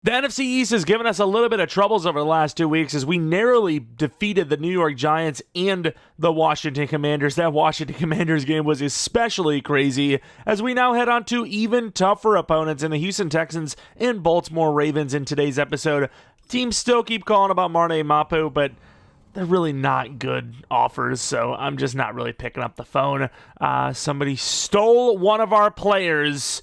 The NFC East has given us a little bit of troubles over the last 2 weeks as we narrowly defeated the New York Giants and the Washington Commanders. That Washington Commanders game was especially crazy as we now head on to even tougher opponents in the Houston Texans and Baltimore Ravens in today's episode. Teams still keep calling about Marne Mapu, but they're really not good offers, so I'm just not really picking up the phone. Somebody stole one of our players.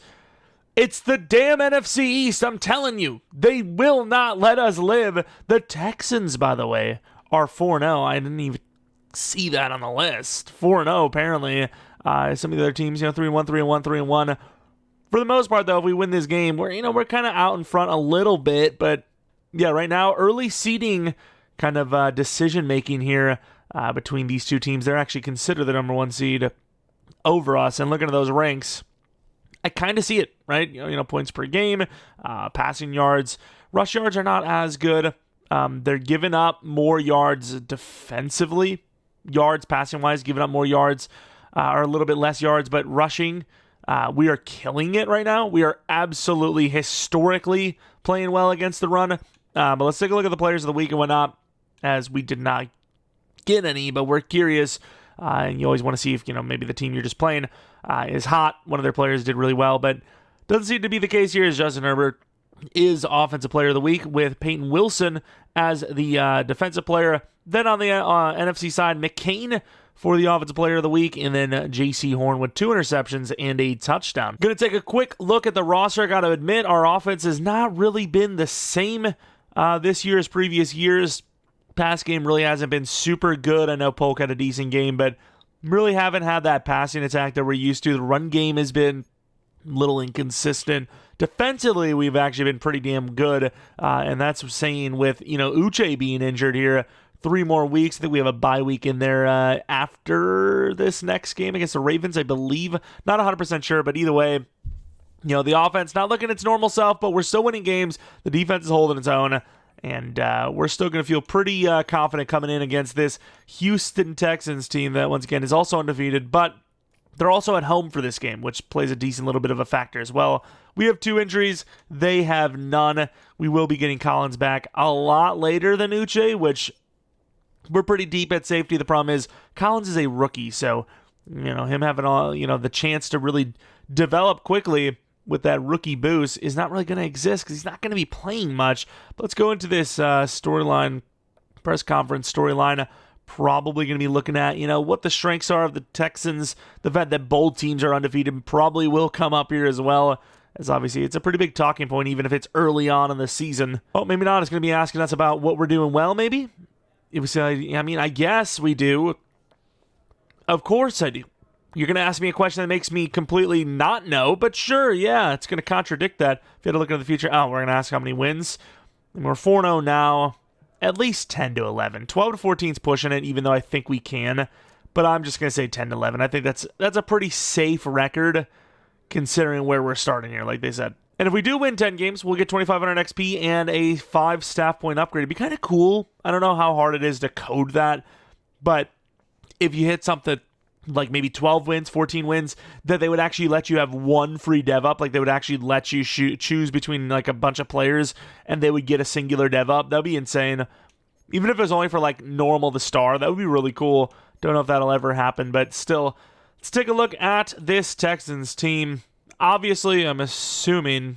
It's the damn NFC East, I'm telling you. They will not let us live. The Texans, by the way, are 4-0. I didn't even see that on the list. 4-0, apparently. Some of the other teams, 3-1, 3-1, 3-1. For the most part, though, if we win this game, we're kind of out in front a little bit. But, yeah, right now, early seeding kind of decision-making here between these two teams. They're actually considered the number one seed over us. And looking at those ranks, I kind of see it, right? Points per game, passing yards. Rush yards are not as good. They're giving up more yards defensively. Yards, passing-wise, giving up more yards or a little bit less yards. But rushing, we are killing it right now. We are absolutely historically playing well against the run. But let's take a look at the players of the week and whatnot, as we did not get any, but we're curious. And you always want to see if, maybe the team you're just playing is hot. One of their players did really well, but doesn't seem to be the case here as Justin Herbert is Offensive Player of the Week with Peyton Wilson as the Defensive Player. Then on the NFC side, McCain for the Offensive Player of the Week, and then J.C. Horn with 2 interceptions and a touchdown. Going to take a quick look at the roster. I got to admit, our offense has not really been the same this year as previous years. Pass game really hasn't been super good. I know Polk had a decent game, but really haven't had that passing attack that we're used to. The run game has been a little inconsistent. Defensively, we've actually been pretty damn good, and that's saying with, Uche being injured here, 3 more weeks. I think we have a bye week in there after this next game against the Ravens, I believe. Not 100% sure, but either way, the offense not looking its normal self, but we're still winning games. The defense is holding its own. And we're still going to feel pretty confident coming in against this Houston Texans team that, once again, is also undefeated. But they're also at home for this game, which plays a decent little bit of a factor as well. We have 2 injuries. They have none. We will be getting Collins back a lot later than Uche, which we're pretty deep at safety. The problem is Collins is a rookie, so him having all the chance to really develop quickly with that rookie boost is not really going to exist because he's not going to be playing much. But let's go into this storyline, press conference storyline. Probably going to be looking at, what the strengths are of the Texans. The fact that both teams are undefeated probably will come up here as well, as obviously it's a pretty big talking point, even if it's early on in the season. Oh, maybe not. It's going to be asking us about what we're doing well, maybe? If we say, I guess we do. Of course I do. You're going to ask me a question that makes me completely not know, but sure, yeah, it's going to contradict that. If you had to look into the future, we're going to ask how many wins. And we're 4-0 now, at least 10-11. 12-14 is pushing it, even though I think we can. But I'm just going to say 10-11. I think that's a pretty safe record, considering where we're starting here, like they said. And if we do win 10 games, we'll get 2,500 XP and a 5 staff point upgrade. It'd be kind of cool. I don't know how hard it is to code that, but if you hit something like maybe 12 wins, 14 wins, that they would actually let you have 1 free dev up. Like they would actually let you choose between like a bunch of players and they would get a singular dev up. That would be insane. Even if it was only for like normal to star, that would be really cool. Don't know if that'll ever happen, but still, let's take a look at this Texans team. Obviously, I'm assuming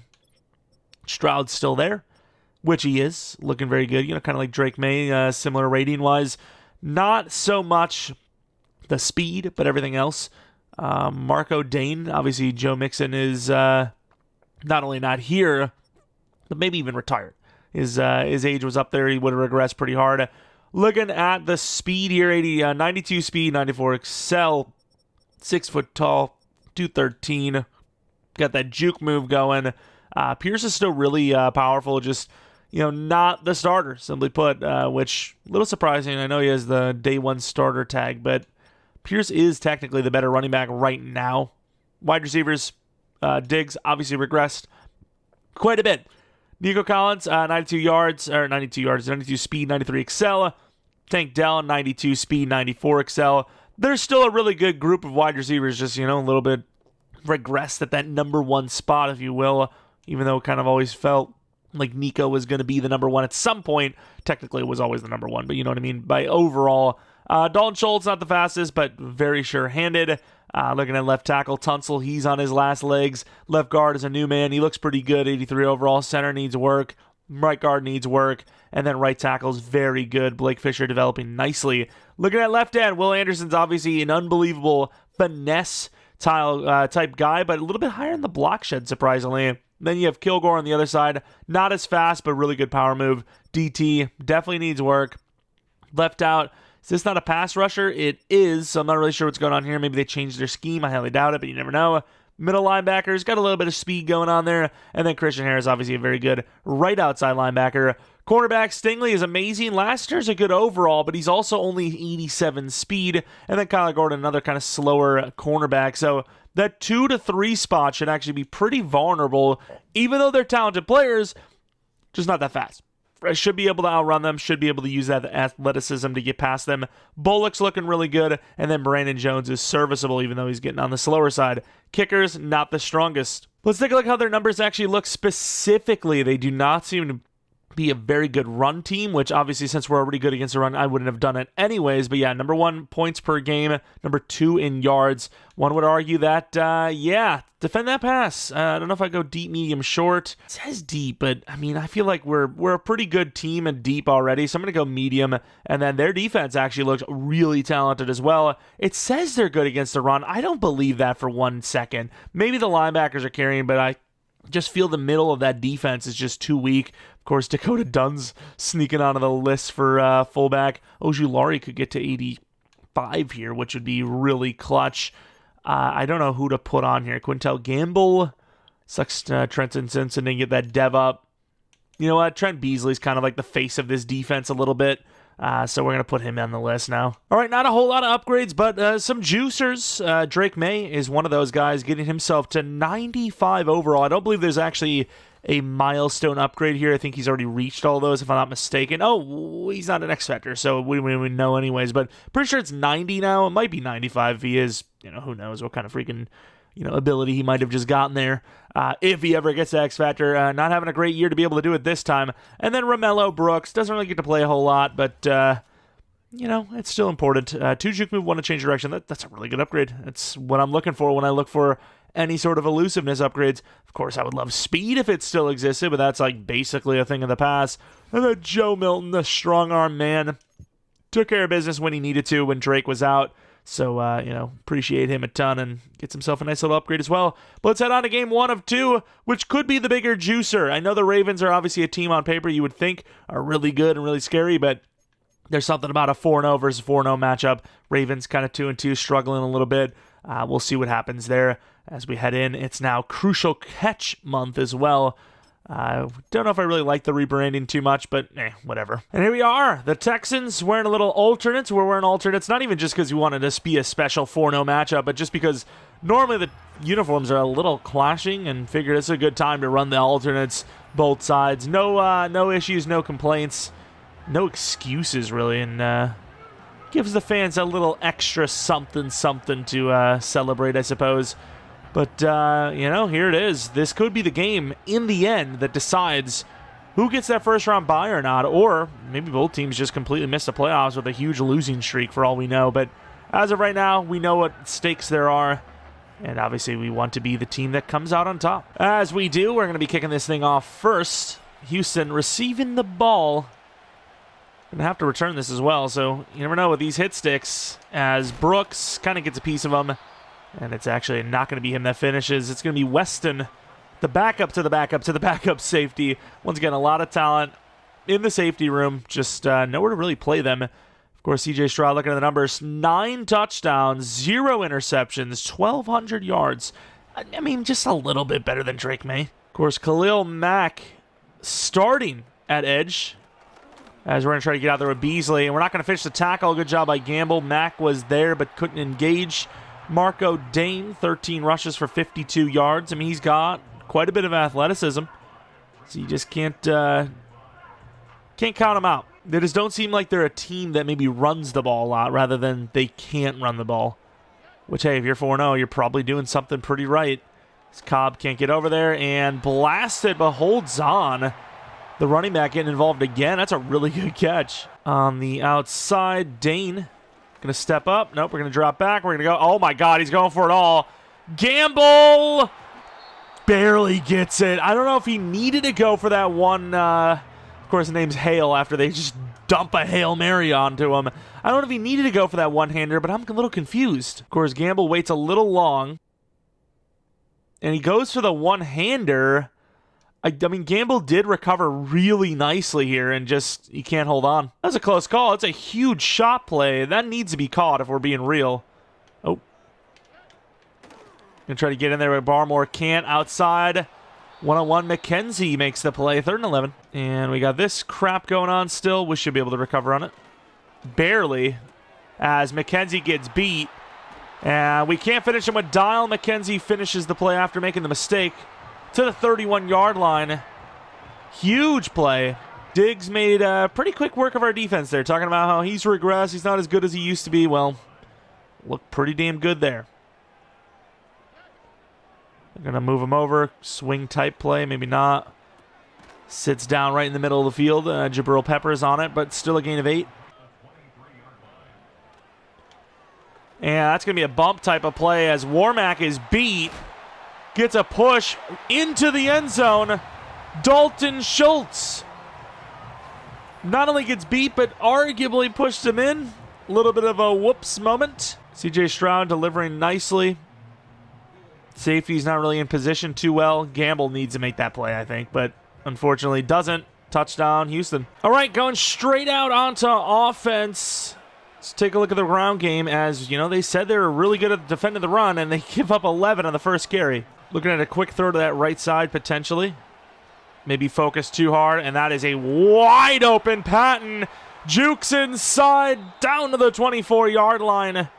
Stroud's still there, which he is, looking very good. Kind of like Drake May, similar rating-wise. Not so much the speed, but everything else. Marco Dane, obviously Joe Mixon is not only not here, but maybe even retired. His age was up there. He would have regressed pretty hard. Looking at the speed here, 92 speed, 94 excel, 6 foot tall, 213. Got that juke move going. Pierce is still really powerful, just not the starter, simply put, which a little surprising. I know he has the day 1 starter tag, but Pierce is technically the better running back right now. Wide receivers, Diggs obviously regressed quite a bit. Nico Collins, 92 speed, 93 excel. Tank Dell, 92 speed, 94 excel. There's still a really good group of wide receivers, just, a little bit regressed at that number 1 spot, if you will, even though it kind of always felt like Nico was going to be the number one at some point. Technically, it was always the number one, but you know what I mean? By overall, Dalton Schultz, not the fastest, but very sure-handed. Looking at left tackle, Tunsil, he's on his last legs. Left guard is a new man. He looks pretty good, 83 overall. Center needs work. Right guard needs work. And then right tackle is very good. Blake Fisher developing nicely. Looking at left end, Will Anderson's obviously an unbelievable finesse type guy, but a little bit higher in the block shed, surprisingly. Then you have Kilgore on the other side. Not as fast, but really good power move. DT definitely needs work. Left out. Is this not a pass rusher? It is, so I'm not really sure what's going on here. Maybe they changed their scheme. I highly doubt it, but you never know. Middle linebackers, got a little bit of speed going on there. And then Christian Harris, obviously a very good right outside linebacker. Cornerback Stingley is amazing. Last year's a good overall, but he's also only 87 speed. And then Kyler Gordon, another kind of slower cornerback. So that 2 to 3 spot should actually be pretty vulnerable, even though they're talented players, just not that fast. Should be able to outrun them, should be able to use that athleticism to get past them. Bullock's looking really good, and then Brandon Jones is serviceable, even though he's getting on the slower side. Kickers, not the strongest. Let's take a look at how their numbers actually look specifically. They do not seem to be a very good run team, which obviously since we're already good against the run, I wouldn't have done it anyways. But yeah, number 1 points per game, number 2 in yards. One would argue that, defend that pass. I don't know if I go deep, medium, short. It says deep, but I mean, I feel like we're a pretty good team and deep already, so I'm going to go medium. And then their defense actually looks really talented as well. It says they're good against the run. I don't believe that for 1 second. Maybe the linebackers are carrying, but I just feel the middle of that defense is just too weak. Of course, Dakota Dunn's sneaking onto the list for fullback. Ojulari could get to 85 here, which would be really clutch. I don't know who to put on here. Quintel Gamble. Sucks Trenton Simpson didn't get that dev up. You know what? Trent Beasley's kind of like the face of this defense a little bit. So we're going to put him on the list now. All right, not a whole lot of upgrades, but some juicers. Drake May is one of those guys getting himself to 95 overall. I don't believe there's actually a milestone upgrade here. I think he's already reached all those, if I'm not mistaken. Oh, he's not an X Factor, so we wouldn't know anyways. But pretty sure it's 90 now. It might be 95 if he is. Who knows what kind of freaking ability he might have just gotten there. If he ever gets to X Factor. Not having a great year to be able to do it this time. And then Romello Brooks doesn't really get to play a whole lot, but it's still important. 2 juke move, 1 to change direction. That's a really good upgrade. That's what I'm looking for when I look for any sort of elusiveness upgrades. Of course, I would love speed if it still existed, but that's like basically a thing of the past. And then Joe Milton, the strong arm man, took care of business when he needed to when Drake was out. So, appreciate him a ton and gets himself a nice little upgrade as well. But let's head on to game 1 of 2, which could be the bigger juicer. I know the Ravens are obviously a team on paper you would think are really good and really scary, but there's something about a 4-0 versus 4-0 matchup. Ravens kind of 2-2, struggling a little bit. We'll see what happens there as we head in. It's now Crucial Catch month as well. Don't know if I really like the rebranding too much, but whatever. And here we are, the Texans wearing a little alternates. We're wearing alternates, not even just because we wanted to be a special 4-0 matchup, but just because normally the uniforms are a little clashing and figured it's a good time to run the alternates both sides. No issues, no complaints, no excuses really, and gives the fans a little extra something to celebrate, I suppose. But, here it is. This could be the game, in the end, that decides who gets that first-round bye or not, or maybe both teams just completely miss the playoffs with a huge losing streak for all we know. But as of right now, we know what stakes there are, and obviously we want to be the team that comes out on top. As we do, we're going to be kicking this thing off first. Houston receiving the ball. Going to have to return this as well, so you never know with these hit sticks, as Brooks kind of gets a piece of them. And it's actually not going to be him that finishes. It's going to be Weston, the backup to the backup to the backup safety. Once again, a lot of talent in the safety room. Just nowhere to really play them. Of course, CJ Stroud, looking at the numbers, 9 touchdowns, 0 interceptions, 1,200 yards. I mean, just a little bit better than Drake May. Of course, Khalil Mack starting at edge. As we're going to try to get out there with Beasley. And we're not going to finish the tackle. Good job by Gamble. Mack was there but couldn't engage. Marco Dane, 13 rushes for 52 yards. I mean, he's got quite a bit of athleticism. So you just can't count them out. They just don't seem like they're a team that maybe runs the ball a lot rather than they can't run the ball. Which, hey, if you're 4-0, you're probably doing something pretty right. Cobb can't get over there and blasted, but holds on. The running back getting involved again. That's a really good catch. On the outside, Dane going to step up. Nope, we're going to drop back. We're going to go. Oh, my God, he's going for it all. Gamble barely gets it. I don't know if he needed to go for that one. Of course, the name's Hale after they just dump a Hail Mary onto him. I don't know if he needed to go for that one-hander, but I'm a little confused. Of course, Gamble waits a little long, and he goes for the one-hander. I mean, Gamble did recover really nicely here, and just, he can't hold on. That's a close call. It's a huge shot play. That needs to be caught if we're being real. Oh. Gonna try to get in there, but Barmore can't. Outside. One-on-one, McKenzie makes the play. 3rd and 11. And we got this crap going on still. We should be able to recover on it. Barely, as McKenzie gets beat. And we can't finish him with Dial. McKenzie finishes the play after making the mistake to the 31-yard line. Huge play. Diggs made pretty quick work of our defense there, talking about how he's regressed. He's not as good as he used to be. Well, looked pretty damn good there. They're going to move him over. Swing type play, maybe not. Sits down right in the middle of the field. Jeromepkr is on it, but still a gain of 8. And that's going to be a bump type of play as Warmack is beat. Gets a push into the end zone. Dalton Schultz not only gets beat, but arguably pushed him in. A little bit of a whoops moment. CJ Stroud delivering nicely. Safety's not really in position too well. Gamble needs to make that play, I think, but unfortunately doesn't. Touchdown, Houston. All right, going straight out onto offense. Let's take a look at the ground game. As, you know, they said they were really good at defending the run, and they give up 11 on the first carry. Looking at a quick throw to that right side, potentially. Maybe focus too hard, and that is a wide open Patton. Jukes inside, down to the 24-yard line.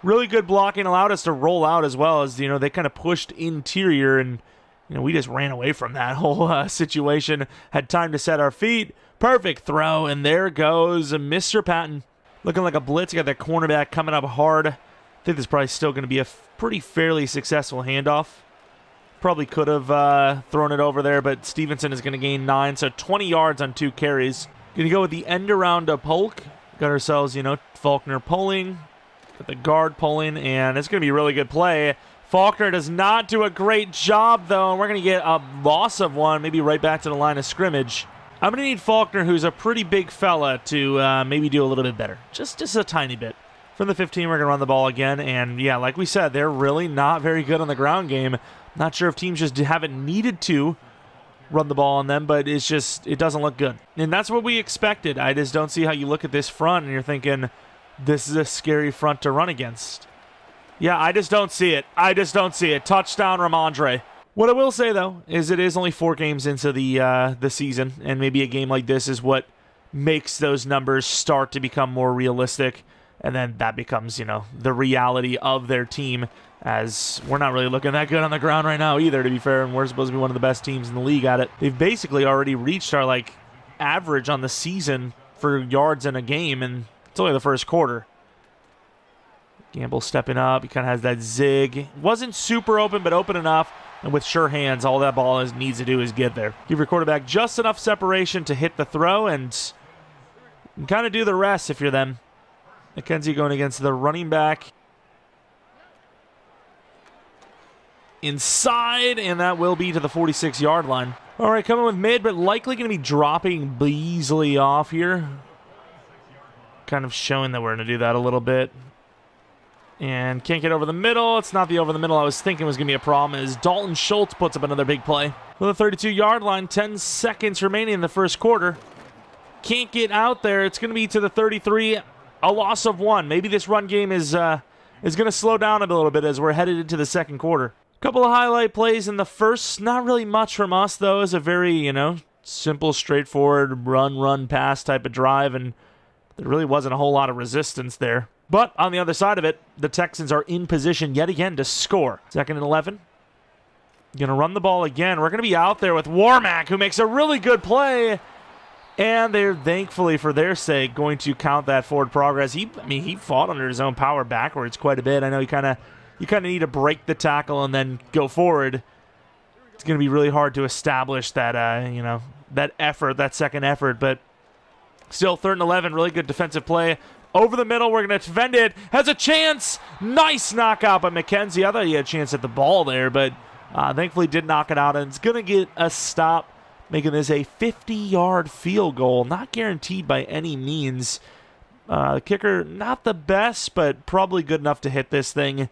Really good blocking, allowed us to roll out as well as, you know, they kind of pushed interior, and, you know, we just ran away from that whole situation. Had time to set our feet. Perfect throw, and there goes Mr. Patton. Looking like a blitz. You got that cornerback coming up hard. I think this is probably still going to be a pretty fairly successful handoff. Probably could have thrown it over there, but Stevenson is going to gain 9, so 20 yards on 2 carries. Going to go with the end around to Polk. Got ourselves, you know, Faulkner pulling. Got the guard pulling, and it's going to be a really good play. Faulkner does not do a great job, though, and we're going to get a loss of 1, maybe right back to the line of scrimmage. I'm going to need Faulkner, who's a pretty big fella, to maybe do a little bit better. Just a tiny bit. From the 15, we're going to run the ball again, and yeah, like we said, they're really not very good on the ground game. Not sure if teams just haven't needed to run the ball on them, but it's just, it doesn't look good. And that's what we expected. I just don't see how you look at this front and you're thinking, this is a scary front to run against. Yeah, I just don't see it. I just don't see it. Touchdown, Ramondre. What I will say, though, is it is only 4 games into the season, and maybe a game like this is what makes those numbers start to become more realistic, and then that becomes, you know, the reality of their team, as we're not really looking that good on the ground right now either, to be fair, and we're supposed to be one of the best teams in the league at it. They've basically already reached our, like, average on the season for yards in a game, and it's only the first quarter. Gamble stepping up. He kind of has that zig. Wasn't super open, but open enough. And with sure hands, all that ball needs to do is get there. Give your quarterback just enough separation to hit the throw, and you can kind of do the rest if you're them. McKenzie going against the running back. Inside, and that will be to the 46-yard line. All right, coming with mid, but likely going to be dropping Beasley off here. Kind of showing that we're going to do that a little bit. And can't get over the middle. It's not the over the middle I was thinking was going to be a problem, as Dalton Schultz puts up another big play. With the 32-yard line, 10 seconds remaining in the first quarter. Can't get out there. It's going to be to the 33, a loss of 1. Maybe this run game is going to slow down a little bit as we're headed into the second quarter. Couple of highlight plays in the first. Not really much from us, though. It's a very, you know, simple, straightforward run, pass type of drive, and there really wasn't a whole lot of resistance there. But on the other side of it, the Texans are in position yet again to score. 2nd and 11. Going to run the ball again. We're going to be out there with Warmack, who makes a really good play. And they're, thankfully for their sake, going to count that forward progress. He fought under his own power backwards quite a bit. I know you kind of need to break the tackle and then go forward. It's going to be really hard to establish that, effort, that second effort. But still, 3rd and 11, really good defensive play. Over the middle, we're going to defend it. Has a chance. Nice knockout by McKenzie. I thought he had a chance at the ball there, but thankfully did knock it out. And it's going to get a stop, making this a 50-yard field goal. Not guaranteed by any means. The kicker, not the best, but probably good enough to hit this thing.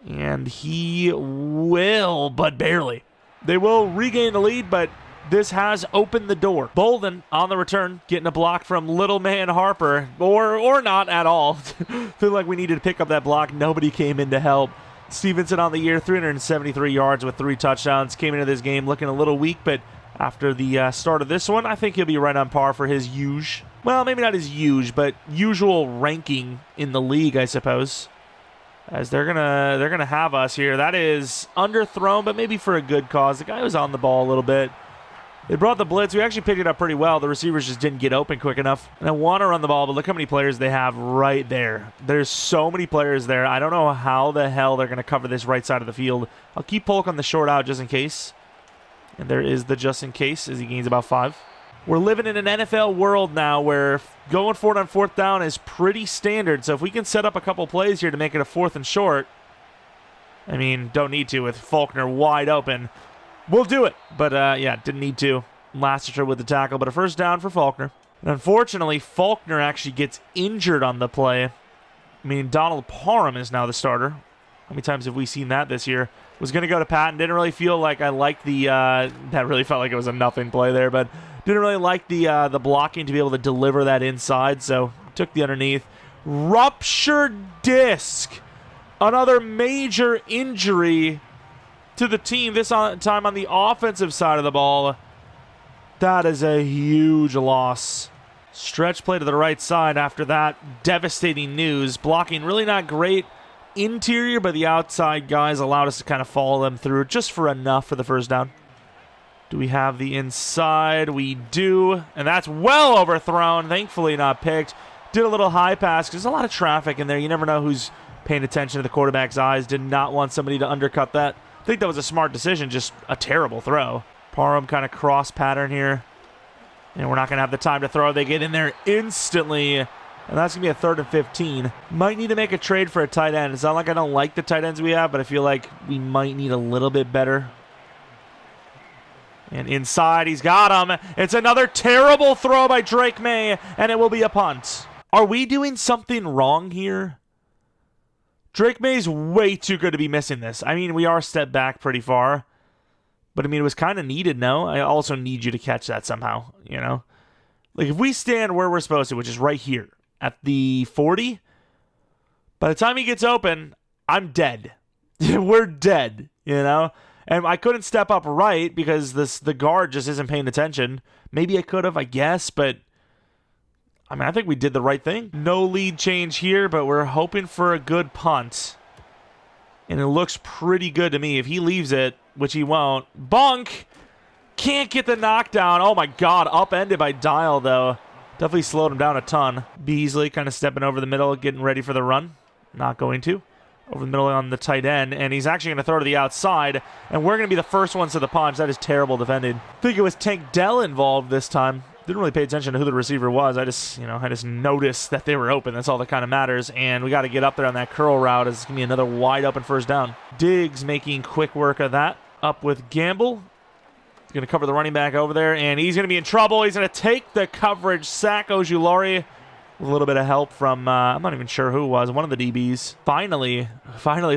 And he will, but barely. They will regain the lead, but this has opened the door. Bolden on the return, getting a block from little man Harper, or not at all. Feel like we needed to pick up that block. Nobody came in to help. Stevenson on the year, 373 yards with 3 touchdowns. Came into this game looking a little weak, but after the start of this one, I think he'll be right on par for his well, maybe not his but usual ranking in the league, I suppose. As they're gonna have us here. That is underthrown, but maybe for a good cause. The guy was on the ball a little bit. They brought the blitz. We actually picked it up pretty well. The receivers just didn't get open quick enough. And I want to run the ball, but look how many players they have right there. There's so many players there. I don't know how the hell they're going to cover this right side of the field. I'll keep Polk on the short out just in case. And there is the just in case as he gains about 5. We're living in an NFL world now where going for it on 4th down is pretty standard. So if we can set up a couple plays here to make it a 4th and short, I mean, don't need to with Faulkner wide open. We'll do it. But, yeah, didn't need to. Lassiter with the tackle, but a 1st down for Faulkner. And unfortunately, Faulkner actually gets injured on the play. I mean, Donald Parham is now the starter. How many times have we seen that this year? Was going to go to Patton. Didn't really feel like I liked the... that really felt like it was a nothing play there, but didn't really like the blocking to be able to deliver that inside, so took the underneath. Ruptured disc. Another major injury to the team, this time on the offensive side of the ball. That is a huge loss. Stretch play to the right side after that devastating news. Blocking really not great interior, but the outside guys allowed us to kind of follow them through just for enough for the 1st down. Do we have the inside? We do, and that's well overthrown. Thankfully not picked. Did a little high pass because there's a lot of traffic in there. You never know who's paying attention to the quarterback's eyes. Did not want somebody to undercut that. I think that was a smart decision, just a terrible throw. Parham kind of cross pattern here. And we're not going to have the time to throw. They get in there instantly. And that's going to be a 3rd and 15. Might need to make a trade for a tight end. It's not like I don't like the tight ends we have, but I feel like we might need a little bit better. And inside, he's got him. It's another terrible throw by Drake May, and it will be a punt. Are we doing something wrong here? Drake May's way too good to be missing this. I mean, we are stepped back pretty far. But, I mean, it was kind of needed, no? I also need you to catch that somehow, you know? Like, if we stand where we're supposed to, which is right here, at the 40, by the time he gets open, I'm dead. We're dead, you know? And I couldn't step up right because the guard just isn't paying attention. Maybe I could have, I guess, but... I mean, I think we did the right thing. No lead change here, but we're hoping for a good punt. And it looks pretty good to me. If he leaves it, which he won't. Bunk! Can't get the knockdown. Oh, my God. Upended by Dial, though. Definitely slowed him down a ton. Beasley kind of stepping over the middle, getting ready for the run. Not going to. Over the middle on the tight end. And he's actually going to throw to the outside. And we're going to be the first ones to the punch. That is terrible defended. I think it was Tank Dell involved this time. Didn't really pay attention to who the receiver was. I just noticed that they were open. That's all that kind of matters. And we got to get up there on that curl route. It's going to be another wide open 1st down. Diggs making quick work of that. Up with Gamble. He's going to cover the running back over there. And he's going to be in trouble. He's going to take the coverage. Sack Ojulari. With a little bit of help from, I'm not even sure who it was. One of the DBs. Finally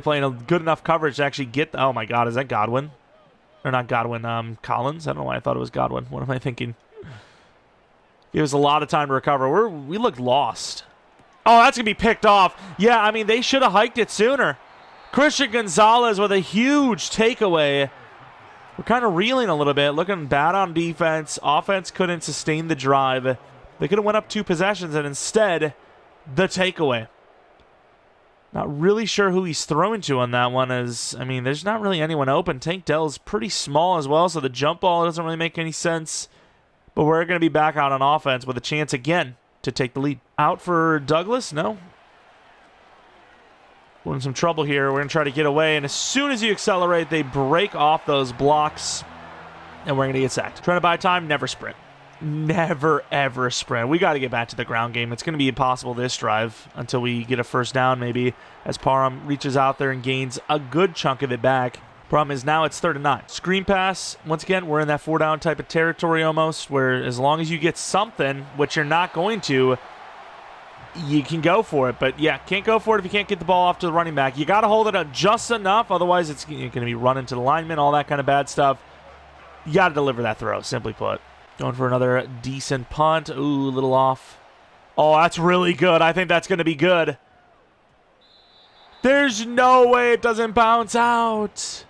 playing a good enough coverage to actually get, oh my God, is that Godwin? Or not Godwin, Collins? I don't know why I thought it was Godwin. What am I thinking? It was a lot of time to recover. We looked lost. Oh, that's going to be picked off. Yeah, I mean, they should have hiked it sooner. Christian Gonzalez with a huge takeaway. We're kind of reeling a little bit, looking bad on defense. Offense couldn't sustain the drive. They could have went up 2 possessions, and instead, the takeaway. Not really sure who he's throwing to on that one. I mean, there's not really anyone open. Tank Dell is pretty small as well, so the jump ball doesn't really make any sense. But we're going to be back out on offense with a chance again to take the lead. Out for Douglas? No. We're in some trouble here. We're going to try to get away. And as soon as you accelerate, they break off those blocks. and we're going to get sacked. Trying to buy time, never sprint. Never, ever sprint. We got to get back to the ground game. It's going to be impossible this drive until we get a first down, maybe, as Parham reaches out there and gains a good chunk of it back. Problem is now it's 3rd and 9. Screen pass, once again, we're in that 4-down type of territory almost, where as long as you get something, which you're not going to, you can go for it. But yeah, can't go for it if you can't get the ball off to the running back. You got to hold it up just enough, otherwise it's going to be running to the lineman, all that kind of bad stuff. You got to deliver that throw, simply put. Going for another decent punt. Ooh, a little off. Oh, that's really good. I think that's going to be good. There's no way it doesn't bounce out.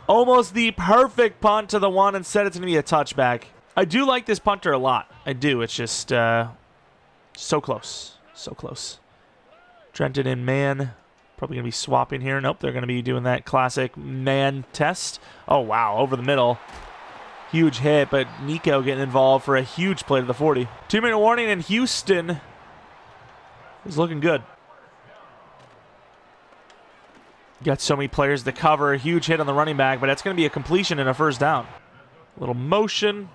Almost the perfect punt to the one. Instead, it's going to be a touchback. I do like this punter a lot. I do. It's just so close. So close. Trenton in man. Probably going to be swapping here. Nope, they're going to be doing that classic man test. Oh, wow. Over the middle. Huge hit, but Nico getting involved for a huge play to the 40. 2-minute warning, and Houston is looking good. Got so many players to cover. A huge hit on the running back, but that's going to be a completion and a first down. A little motion.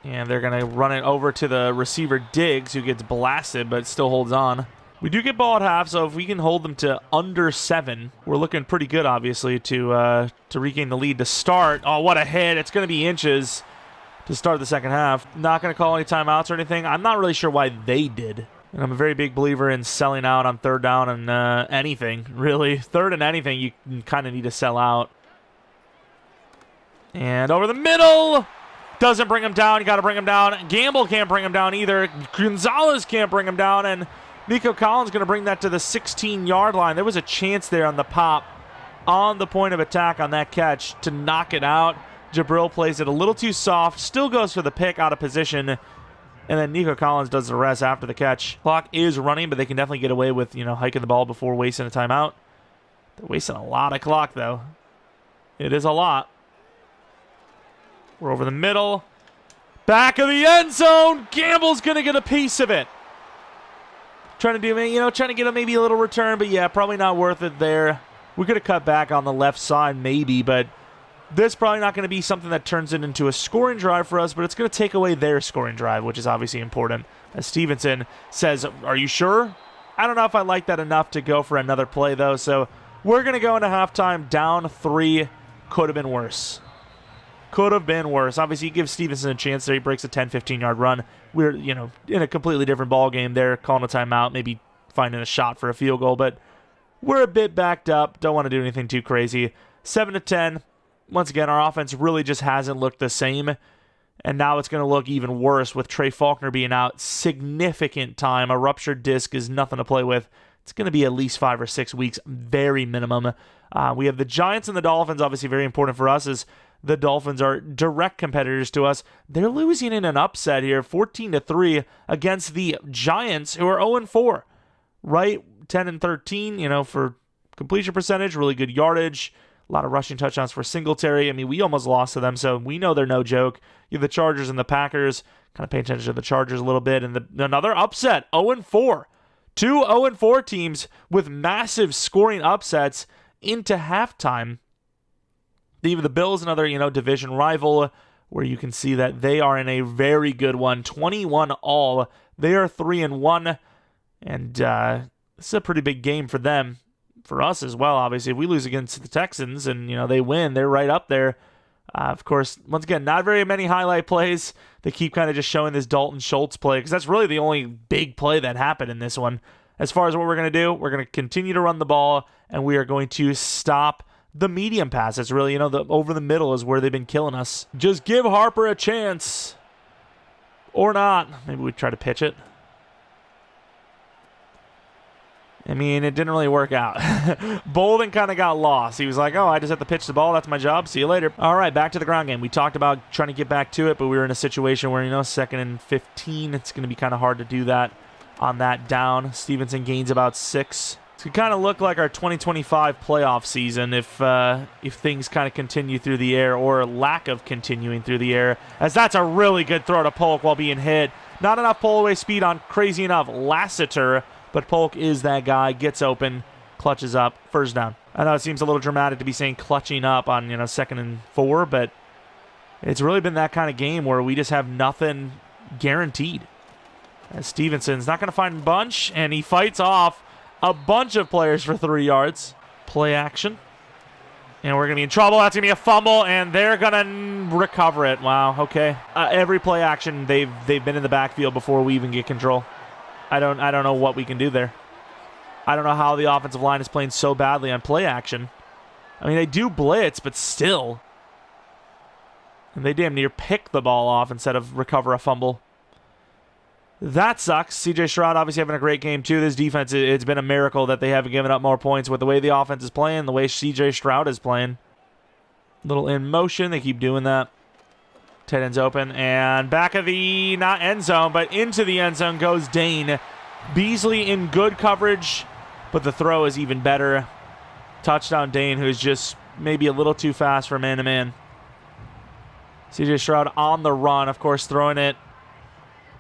And they're going to run it over to the receiver Diggs, who gets blasted, but still holds on. We do get ball at half, so if we can hold them to under 7, we're looking pretty good, obviously, to regain the lead to start. Oh, what a hit. It's going to be inches to start the second half. Not going to call any timeouts or anything. I'm not really sure why they did. And I'm a very big believer in selling out on 3rd down and anything, really. 3rd and anything, you kind of need to sell out. And over the middle. Doesn't bring him down. You got to bring him down. Gamble can't bring him down either. Gonzalez can't bring him down. And Nico Collins going to bring that to the 16-yard line. There was a chance there on the pop, on the point of attack on that catch to knock it out. Jabril plays it a little too soft, still goes for the pick out of position, and then Nico Collins does the rest after the catch. Clock is running, but they can definitely get away with, hiking the ball before wasting a timeout. They're wasting a lot of clock, though. It is a lot. We're over the middle. Back of the end zone. Gamble's going to get a piece of it. Trying to get maybe a little return, but yeah, probably not worth it there. We could have cut back on the left side maybe, but this is probably not going to be something that turns it into a scoring drive for us, but it's going to take away their scoring drive, which is obviously important. As Stevenson says, are you sure? I don't know if I like that enough to go for another play, though, so we're going to go into halftime down 3. Could have been worse. Could have been worse. Obviously, you give Stevenson a chance there. He breaks a 10, 15-yard run. We're, in a completely different ball game there, calling a timeout, maybe finding a shot for a field goal, but we're a bit backed up. Don't want to do anything too crazy. 7-10. Once again, our offense really just hasn't looked the same, and now it's going to look even worse with Trey Faulkner being out significant time. A ruptured disc is nothing to play with. It's going to be at least 5 or 6 weeks, very minimum. We have the Giants and the Dolphins, obviously very important for us, as the Dolphins are direct competitors to us. They're losing in an upset here, 14-3 against the Giants, who are 0-4. Right, 10-13, for completion percentage, really good yardage, a lot of rushing touchdowns for Singletary. I mean, we almost lost to them, so we know they're no joke. You have the Chargers and the Packers. Kind of pay attention to the Chargers a little bit. And another upset, 0-4. 2 0-4 teams with massive scoring upsets into halftime. Even the Bills, another, division rival, where you can see that they are in a very good one. 21 all. They are 3-1. And this is a pretty big game for them. For us as well, obviously. If we lose against the Texans and, they win, they're right up there. Of course, once again, not very many highlight plays. They keep kind of just showing this Dalton Schultz play because that's really the only big play that happened in this one. As far as what we're going to do, we're going to continue to run the ball, and we are going to stop the medium pass. It's really, the over the middle is where they've been killing us. Just give Harper a chance. Or not. Maybe we try to pitch it. I mean, it didn't really work out. Bolden kind of got lost. He was like, I just have to pitch the ball. That's my job. See you later. All right, back to the ground game. We talked about trying to get back to it, but we were in a situation where, 2nd and 15. It's going to be kind of hard to do that on that down. Stevenson gains about 6. It could kind of look like our 2025 playoff season if things kind of continue through the air or lack of continuing through the air, as that's a really good throw to Polk while being hit. Not enough pull-away speed on, crazy enough, Lassiter. But Polk is that guy, gets open, clutches up, first down. I know it seems a little dramatic to be saying clutching up on, 2nd and 4, but it's really been that kind of game where we just have nothing guaranteed. As Stevenson's not going to find a bunch, and he fights off a bunch of players for 3 yards. Play action. And we're going to be in trouble. That's going to be a fumble, and they're going to recover it. Wow, okay. Every play action, they've been in the backfield before we even get control. I don't know what we can do there. I don't know how the offensive line is playing so badly on play action. I mean, they do blitz, but still. And they damn near pick the ball off instead of recover a fumble. That sucks. CJ Stroud obviously having a great game too. This defense, it's been a miracle that they haven't given up more points with the way the offense is playing, the way CJ Stroud is playing. Little in motion. They keep doing that. Tight end's open. And back of the, not end zone, but into the end zone goes Dane. Beasley in good coverage, but the throw is even better. Touchdown Dane, who's just maybe a little too fast for man-to-man. CJ Stroud on the run, of course, throwing it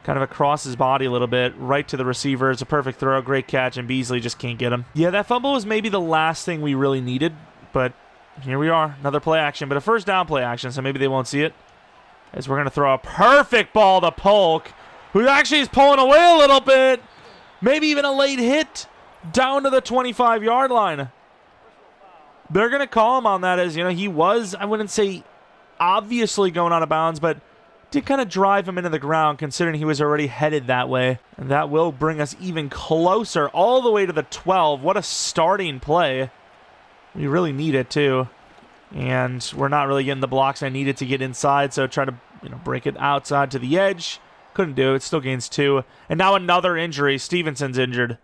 kind of across his body a little bit, right to the receiver. It's a perfect throw, great catch, and Beasley just can't get him. Yeah, that fumble was maybe the last thing we really needed, but here we are. Another play action, but a first down play action, so maybe they won't see it. As we're going to throw a perfect ball to Polk, who actually is pulling away a little bit. Maybe even a late hit down to the 25-yard line. They're going to call him on that as, he was, I wouldn't say obviously going out of bounds, but did kind of drive him into the ground considering he was already headed that way. And that will bring us even closer all the way to the 12. What a starting play. We really need it too. And we're not really getting the blocks I needed to get inside, so try to break it outside to the edge. Couldn't do it. Still gains 2. And now another injury. Stevenson's injured.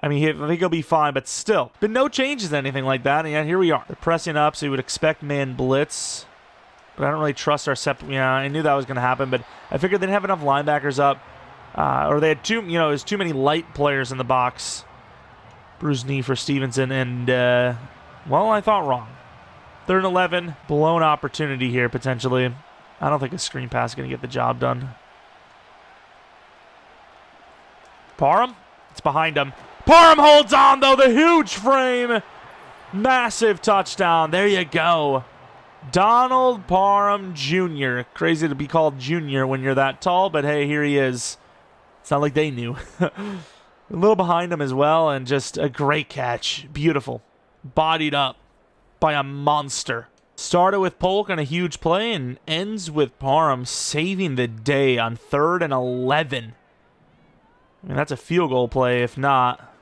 I mean, I think he'll be fine, but still. Been no changes, anything like that, and yet here we are. They're pressing up, so you would expect man blitz. But I don't really trust our I knew that was going to happen, but I figured they didn't have enough linebackers up. Or they had there's too many light players in the box. Bruised knee for Stevenson, and, well, I thought wrong. 3rd and 11. Blown opportunity here, potentially. I don't think a screen pass is going to get the job done. Parham? It's behind him. Parham holds on, though. The huge frame. Massive touchdown. There you go. Donald Parham Jr. Crazy to be called Junior when you're that tall, but hey, here he is. It's not like they knew. A little behind him as well, and just a great catch. Beautiful. Bodied up by a monster. Started with Polk on a huge play and ends with Parham saving the day on 3rd and 11. I mean, that's a field goal play, if not.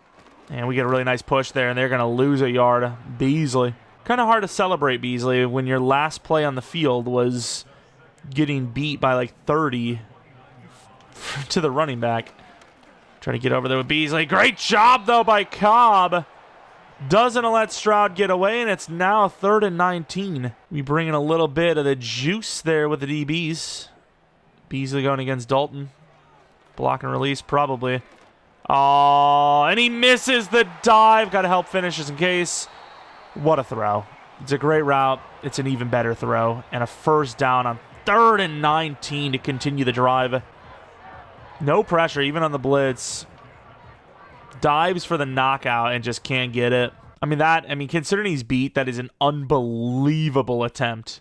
And we get a really nice push there, and they're going to lose a yard. Beasley. Kind of hard to celebrate Beasley when your last play on the field was getting beat by like 30 to the running back. Trying to get over there with Beasley. Great job, though, by Cobb. Doesn't let Stroud get away, and it's now 3rd and 19. We bring in a little bit of the juice there with the DBs. Beasley going against Dalton. Block and release, probably. Oh, and he misses the dive. Got to help finish just in case. What a throw. It's a great route. It's an even better throw. And a first down on 3rd and 19 to continue the drive. No pressure, even on the blitz. Dives for the knockout and just can't get it. I mean, considering he's beat, that is an unbelievable attempt.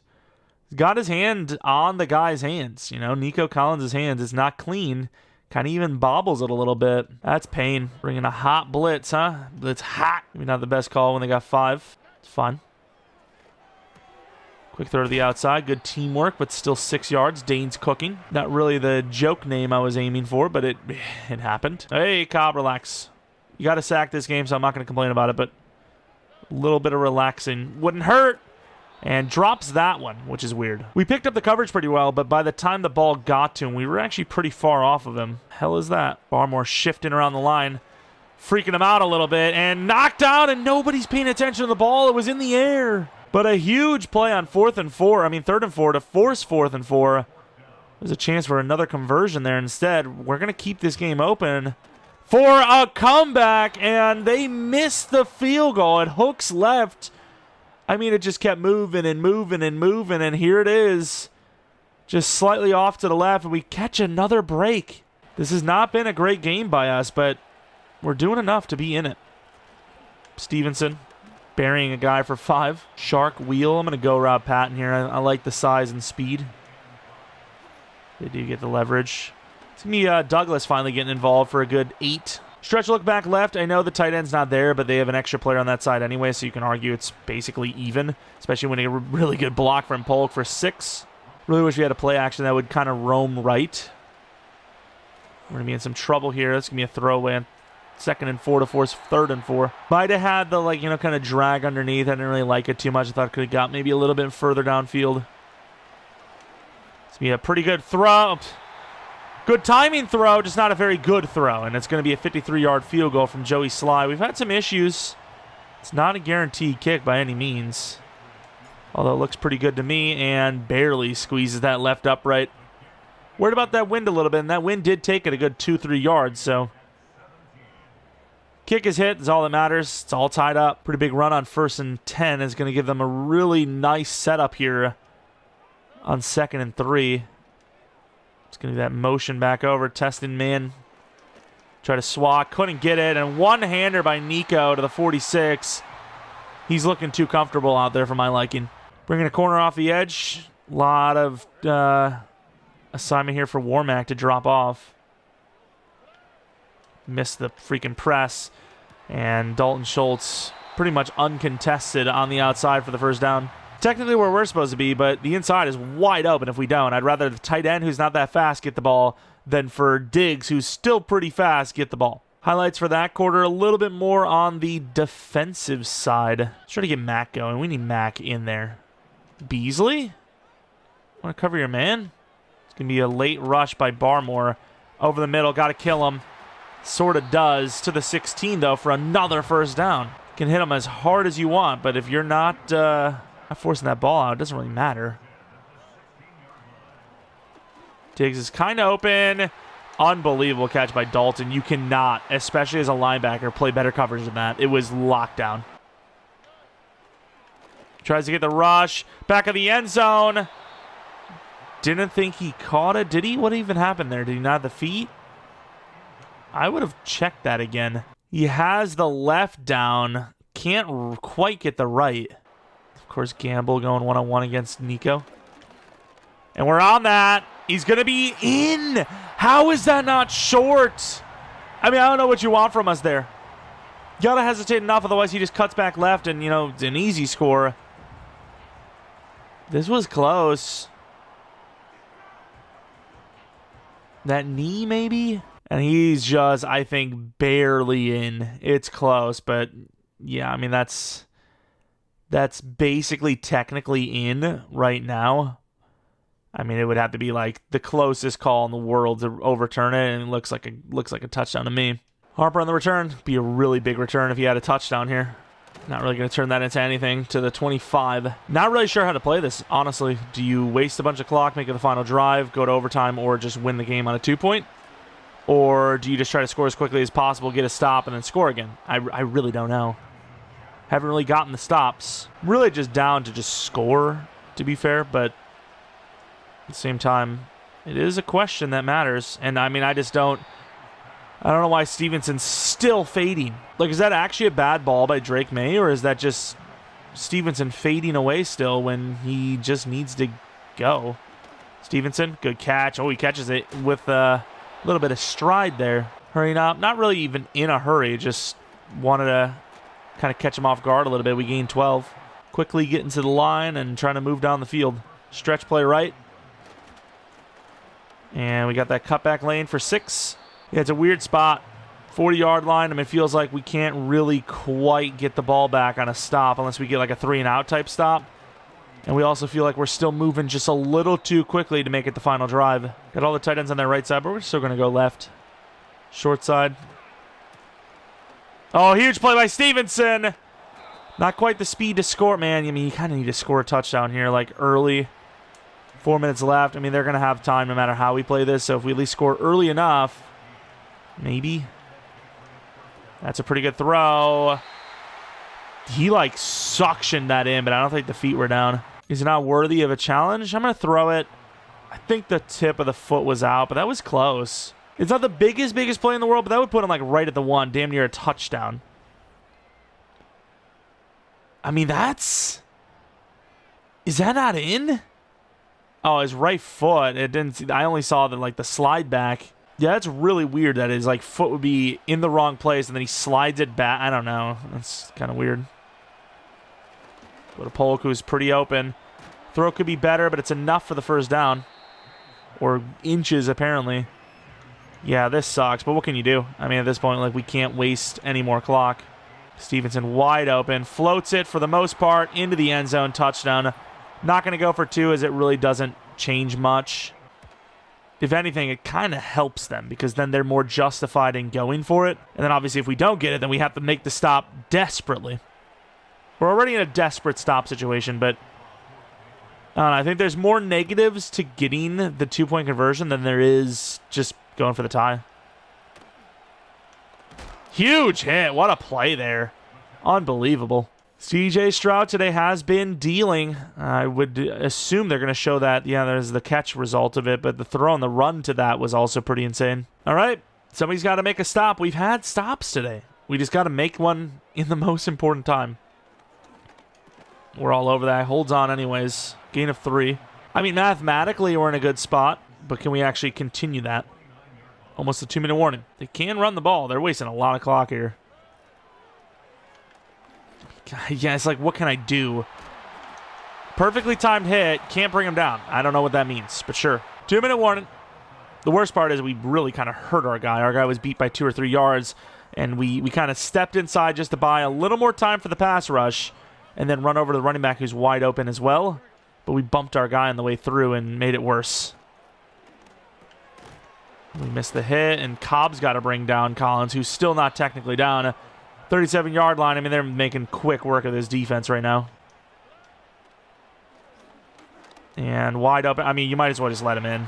He's got his hand on the guy's hands. Nico Collins' hands. It's not clean. Kind of even bobbles it a little bit. That's pain. Bringing a hot blitz, huh? Blitz hot. Maybe not the best call when they got 5. It's fun. Quick throw to the outside. Good teamwork, but still 6 yards. Dane's cooking. Not really the joke name I was aiming for, but it happened. Hey, Cobb, relax. You got to sack this game, so I'm not going to complain about it, but a little bit of relaxing wouldn't hurt. And drops that one, which is weird. We picked up the coverage pretty well, but by the time the ball got to him, we were actually pretty far off of him. Hell is that? Barmore shifting around the line, freaking him out a little bit, and knocked out, and nobody's paying attention to the ball. It was in the air. But a huge play on 3rd and 4 to force 4th and 4. There's a chance for another conversion there instead. We're going to keep this game open for a comeback, and they missed the field goal. It hooks left. I mean, it just kept moving and moving and moving, and here it is. Just slightly off to the left, and we catch another break. This has not been a great game by us, but we're doing enough to be in it. Stevenson burying a guy for 5. Shark wheel. I'm going to go Rob Patton here. I like the size and speed. They do get the leverage. It's going to be Douglas finally getting involved for a good 8. Stretch look back left. I know the tight end's not there, but they have an extra player on that side anyway, so you can argue it's basically even, especially when you get a really good block from Polk for 6. Really wish we had a play action that would kind of roam right. We're going to be in some trouble here. That's going to be a throwaway on 2nd and 4 to force 3rd and 4. Might have had the, kind of drag underneath. I didn't really like it too much. I thought it could have got maybe a little bit further downfield. It's going to be a pretty good throw. Good timing throw, just not a very good throw. And it's going to be a 53-yard field goal from Joey Sly. We've had some issues. It's not a guaranteed kick by any means. Although it looks pretty good to me, and barely squeezes that left upright. Worried about that wind a little bit, and that wind did take it a good 2-3 yards, so. Kick is hit, is all that matters. It's all tied up. Pretty big run on 1st and 10 is going to give them a really nice setup here on 2nd and 3. It's going to do that motion back over, testing man. Try to swat, couldn't get it, and one-hander by Nico to the 46. He's looking too comfortable out there for my liking. Bringing a corner off the edge. A lot of assignment here for Warmack to drop off. Missed the freaking press. And Dalton Schultz pretty much uncontested on the outside for the first down. Technically where we're supposed to be, but the inside is wide open if we don't. I'd rather the tight end, who's not that fast, get the ball than for Diggs, who's still pretty fast, get the ball. Highlights for that quarter, a little bit more on the defensive side. Let's try to get Mack going. We need Mack in there. Beasley? Want to cover your man? It's going to be a late rush by Barmore. Over the middle, got to kill him. Sort of does. To the 16, though, for another first down. You can hit him as hard as you want, but if you're not forcing that ball out, it doesn't really matter. Diggs is kind of open. Unbelievable catch by Dalton. You cannot, especially as a linebacker, play better coverage than that. It was lockdown. Tries to get the rush. Back of the end zone. Didn't think he caught it. Did he? What even happened there? Did he not have the feet? I would have checked that again. He has the left down. Can't quite get the right. Of course, Gamble going one-on-one against Nico. And we're on that. He's going to be in. How is that not short? I mean, I don't know what you want from us there. You got to hesitate enough, otherwise he just cuts back left and, it's an easy score. This was close. That knee, maybe? And he's just, I think, barely in. It's close, but yeah, I mean, that's basically technically in right now. I mean, it would have to be like the closest call in the world to overturn it, and it looks like a touchdown to me. Harper on the return. Be a really big return if he had a touchdown here. Not really going to turn that into anything. To the 25. Not really sure how to play this, honestly. Do you waste a bunch of clock, make it the final drive, go to overtime, or just win the game on a 2-point? Or do you just try to score as quickly as possible, get a stop, and then score again? I really don't know. Haven't really gotten the stops. Really just down to just score, to be fair, but at the same time, it is a question that matters. And I mean, I don't know why Stevenson's still fading. Like, is that actually a bad ball by Drake May, or is that just Stevenson fading away still when he just needs to go? Stevenson, good catch. Oh, he catches it with a little bit of stride there. Hurrying up. Not really even in a hurry. Just wanted to kind of catch him off guard a little bit. We gained 12. Quickly getting to the line and trying to move down the field. Stretch play right. And we got that cutback lane for 6. Yeah, it's a weird spot. 40-yard line. I mean, it feels like we can't really quite get the ball back on a stop unless we get like a 3-and-out type stop. And we also feel like we're still moving just a little too quickly to make it the final drive. Got all the tight ends on their right side, but we're still going to go left. Short side. Oh, huge play by Stevenson. Not quite the speed to score, man. I mean, you kind of need to score a touchdown here, like early. 4 minutes left. I mean, they're going to have time no matter how we play this. So if we at least score early enough, maybe. That's a pretty good throw. He, like, suctioned that in, but I don't think the feet were down. Is it not worthy of a challenge? I'm going to throw it. I think the tip of the foot was out, but that was close. It's not the biggest play in the world, but that would put him, like, right at the 1, damn near a touchdown. I mean, that's... Is that not in? Oh, his right foot. It didn't see... I only saw the, like, the slide back. Yeah, that's really weird that his, like, foot would be in the wrong place and then he slides it back. I don't know. That's kind of weird. Go to Polk, who's pretty open. Throw could be better, but it's enough for the first down. Or inches, apparently. Yeah, this sucks, but what can you do? I mean, at this point, like, we can't waste any more clock. Stevenson wide open. Floats it, for the most part, into the end zone. Touchdown. Not going to go for 2, as it really doesn't change much. If anything, it kind of helps them, because then they're more justified in going for it. And then, obviously, if we don't get it, then we have to make the stop desperately. We're already in a desperate stop situation, but I don't know, I think there's more negatives to getting the 2-point conversion than there is just going for the tie. Huge hit. What a play there. Unbelievable. CJ Stroud today has been dealing. I would assume they're going to show that. Yeah, there's the catch result of it, but the throw and the run to that was also pretty insane. All right, somebody's got to make a stop. We've had stops today. We just got to make one in the most important time. We're all over that. Holds on anyways. Gain of 3. I mean, mathematically, we're in a good spot, but can we actually continue that? Almost a 2-minute warning. They can run the ball. They're wasting a lot of clock here. Yeah, it's like, what can I do? Perfectly timed hit. Can't bring him down. I don't know what that means, but sure. 2-minute warning. The worst part is we really kind of hurt our guy. Our guy was beat by 2 or 3 yards, and we kind of stepped inside just to buy a little more time for the pass rush, and then run over to the running back who's wide open as well. But we bumped our guy on the way through and made it worse. We missed the hit, and Cobb's got to bring down Collins, who's still not technically down. 37-yard line. I mean, they're making quick work of this defense right now. And wide open. I mean, you might as well just let him in.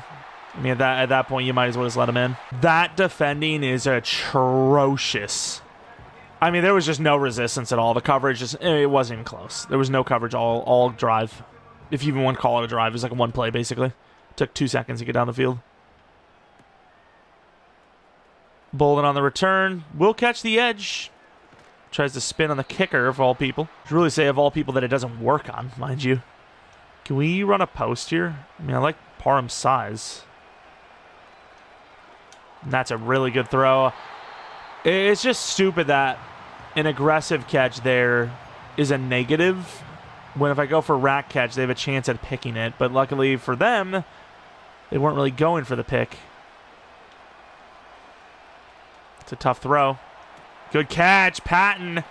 I mean, at that point, you might as well just let him in. That defending is atrocious. I mean, there was just no resistance at all. The coverage just, it wasn't even close. There was no coverage all drive. If you even want to call it a drive, it was like one play, basically. Took 2 seconds to get down the field. Bolden on the return. Will catch the edge. Tries to spin on the kicker, of all people. I should really say of all people that it doesn't work on, mind you. Can we run a post here? I mean, I like Parham's size. And that's a really good throw. It's just stupid that an aggressive catch there is a negative, when if I go for rack catch, they have a chance at picking it. But luckily for them, they weren't really going for the pick. It's a tough throw. Good catch, Patton.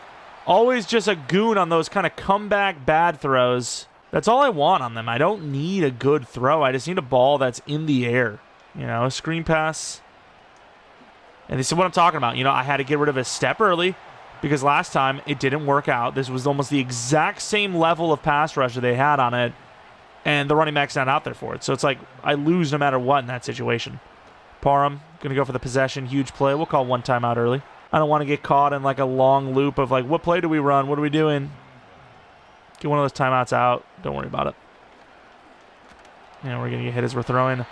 Always just a goon on those kind of comeback bad throws. That's all I want on them. I don't need a good throw. I just need a ball that's in the air. You know, a screen pass. And this is what I'm talking about. You know, I had to get rid of a step early because last time it didn't work out. This was almost the exact same level of pass rush that they had on it, and the running back's not out there for it. So it's like I lose no matter what in that situation. Parham going to go for the possession. Huge play. We'll call one timeout early. I don't want to get caught in like a long loop of like, what play do we run? What are we doing? Get one of those timeouts out. Don't worry about it. And we're going to get hit as we're throwing.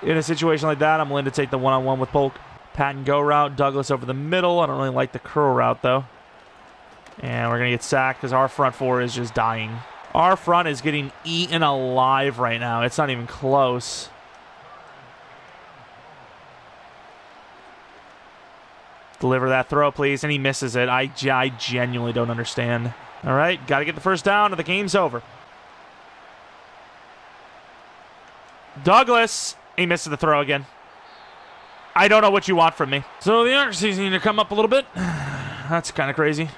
In a situation like that, I'm willing to take the one-on-one with Polk. Patton go route. Douglas over the middle. I don't really like the curl route, though. And we're going to get sacked because our front four is just dying. Our front is getting eaten alive right now. It's not even close. Deliver that throw, please. And he misses it. I genuinely don't understand. All right, got to get the first down or the game's over. Douglas. He misses the throw again. I don't know what you want from me. So the accuracy need to come up a little bit. That's kind of crazy.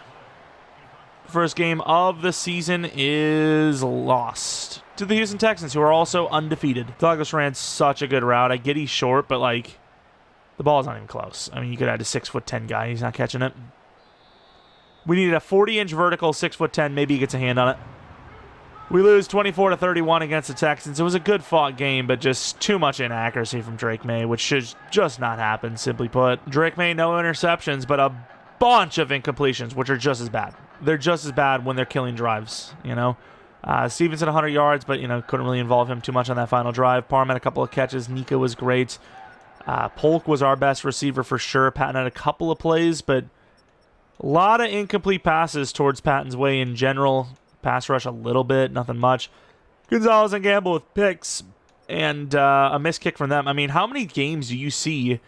First game of the season is lost to the Houston Texans, who are also undefeated. Douglas ran such a good route. I get he's short, but like the ball is not even close. I mean, you could add a 6'10" guy. He's not catching it. We needed a 40-inch vertical, 6'10". Maybe he gets a hand on it. We lose 24-31 against the Texans. It was a good fought game, but just too much inaccuracy from Drake May, which should just not happen, simply put. Drake May, no interceptions, but a bunch of incompletions, which are just as bad. They're just as bad when they're killing drives, you know. Stevenson 100 yards, but, you know, couldn't really involve him too much on that final drive. Parham had a couple of catches. Nika was great. Polk was our best receiver for sure. Patton had a couple of plays, but A lot of incomplete passes towards Patton's way in general. Pass rush a little bit, nothing much. Gonzalez and Gamble with picks and a missed kick from them. I mean, how many games do you see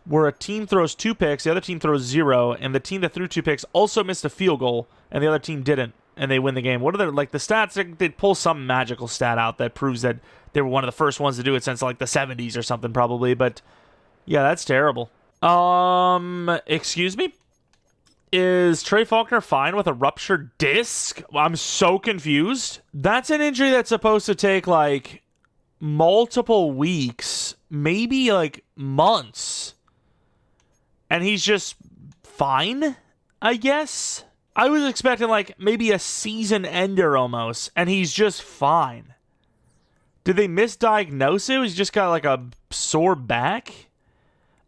where a team throws 2 picks, the other team throws 0, and the team that threw 2 picks also missed a field goal, and the other team didn't, and they win the game? What are the stats? They'd pull some magical stat out that proves that they were one of the first ones to do it since like the 70s or something probably, but yeah, that's terrible. Excuse me? Is Trey Faulkner fine with a ruptured disc? I'm so confused. That's an injury that's supposed to take like multiple weeks, maybe like months. And he's just fine, I guess? I was expecting like maybe a season ender almost, and he's just fine. Did they misdiagnose it? He's just got like a sore back?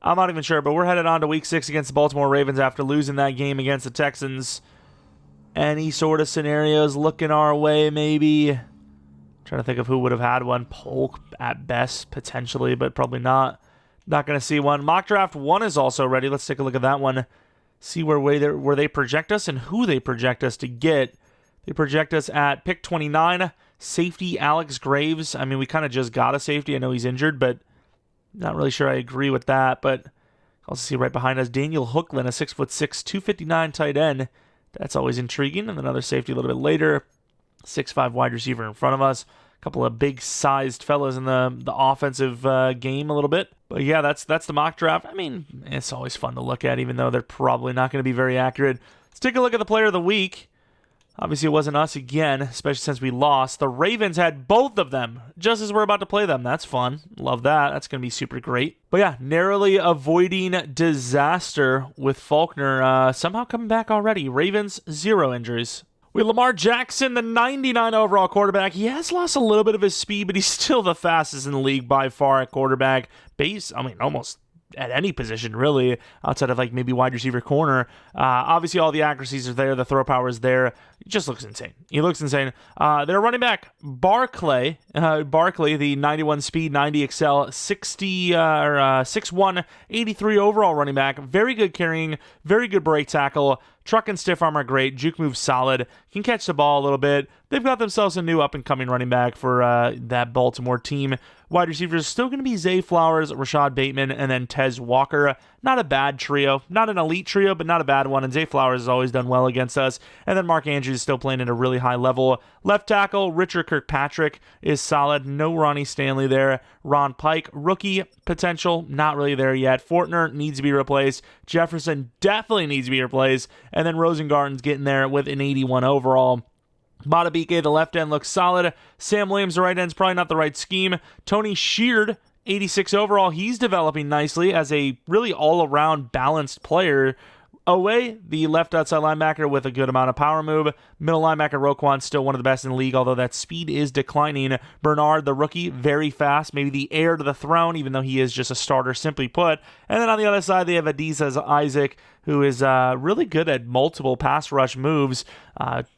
I'm not even sure, but we're headed on to Week 6 against the Baltimore Ravens after losing that game against the Texans. Any sort of scenarios looking our way, maybe? Trying to think of who would have had one. Polk at best, potentially, but probably not. Not going to see one. Mock Draft 1 is also ready. Let's take a look at that one. See where they project us and who they project us to get. They project us at pick 29, safety Alex Graves. I mean, we kind of just got a safety. I know he's injured, but not really sure I agree with that. But also see right behind us, Daniel Hooklin, a 6'6", 259 tight end. That's always intriguing. And another safety a little bit later. 6'5" wide receiver in front of us. A couple of big-sized fellas in the offensive game a little bit. But yeah, that's the mock draft. I mean, it's always fun to look at, even though they're probably not going to be very accurate. Let's take a look at the player of the week. Obviously, it wasn't us again, especially since we lost. The Ravens had both of them just as we're about to play them. That's fun. Love that. That's going to be super great. But yeah, narrowly avoiding disaster with Faulkner somehow coming back already. Ravens, 0 injuries. We have Lamar Jackson, the 99 overall quarterback. He has lost a little bit of his speed, but he's still the fastest in the league by far at quarterback. Almost at any position, really, outside of like maybe wide receiver corner. Obviously, all the accuracies are there. The throw power is there. He just looks insane. He looks insane. Their running back, Barkley, the 91 speed, 90 excel, 6'1", 83 overall running back. Very good carrying, very good break tackle. Truck and stiff arm are great. Juke moves solid. Can catch the ball a little bit. They've got themselves a new up-and-coming running back for that Baltimore team. Wide receivers still going to be Zay Flowers, Rashad Bateman, and then Tez Walker. Not a bad trio. Not an elite trio, but not a bad one. And Zay Flowers has always done well against us. And then Mark Andrews is still playing at a really high level. Left tackle, Richard Kirkpatrick is solid. No Ronnie Stanley there. Ron Pike, rookie potential, not really there yet. Fortner needs to be replaced. Jefferson definitely needs to be replaced. And then Rosengarten's getting there with an 81 overall. Matabike, the left end, looks solid. Sam Williams, the right end, is probably not the right scheme. Tony Sheard, 86 overall. He's developing nicely as a really all-around balanced player. Away, the left outside linebacker with a good amount of power move. Middle linebacker Roquan, still one of the best in the league, although that speed is declining. Bernard, the rookie, very fast. Maybe the heir to the throne, even though he is just a starter, simply put. And then on the other side, they have Adizes Isaac, who is really good at multiple pass rush moves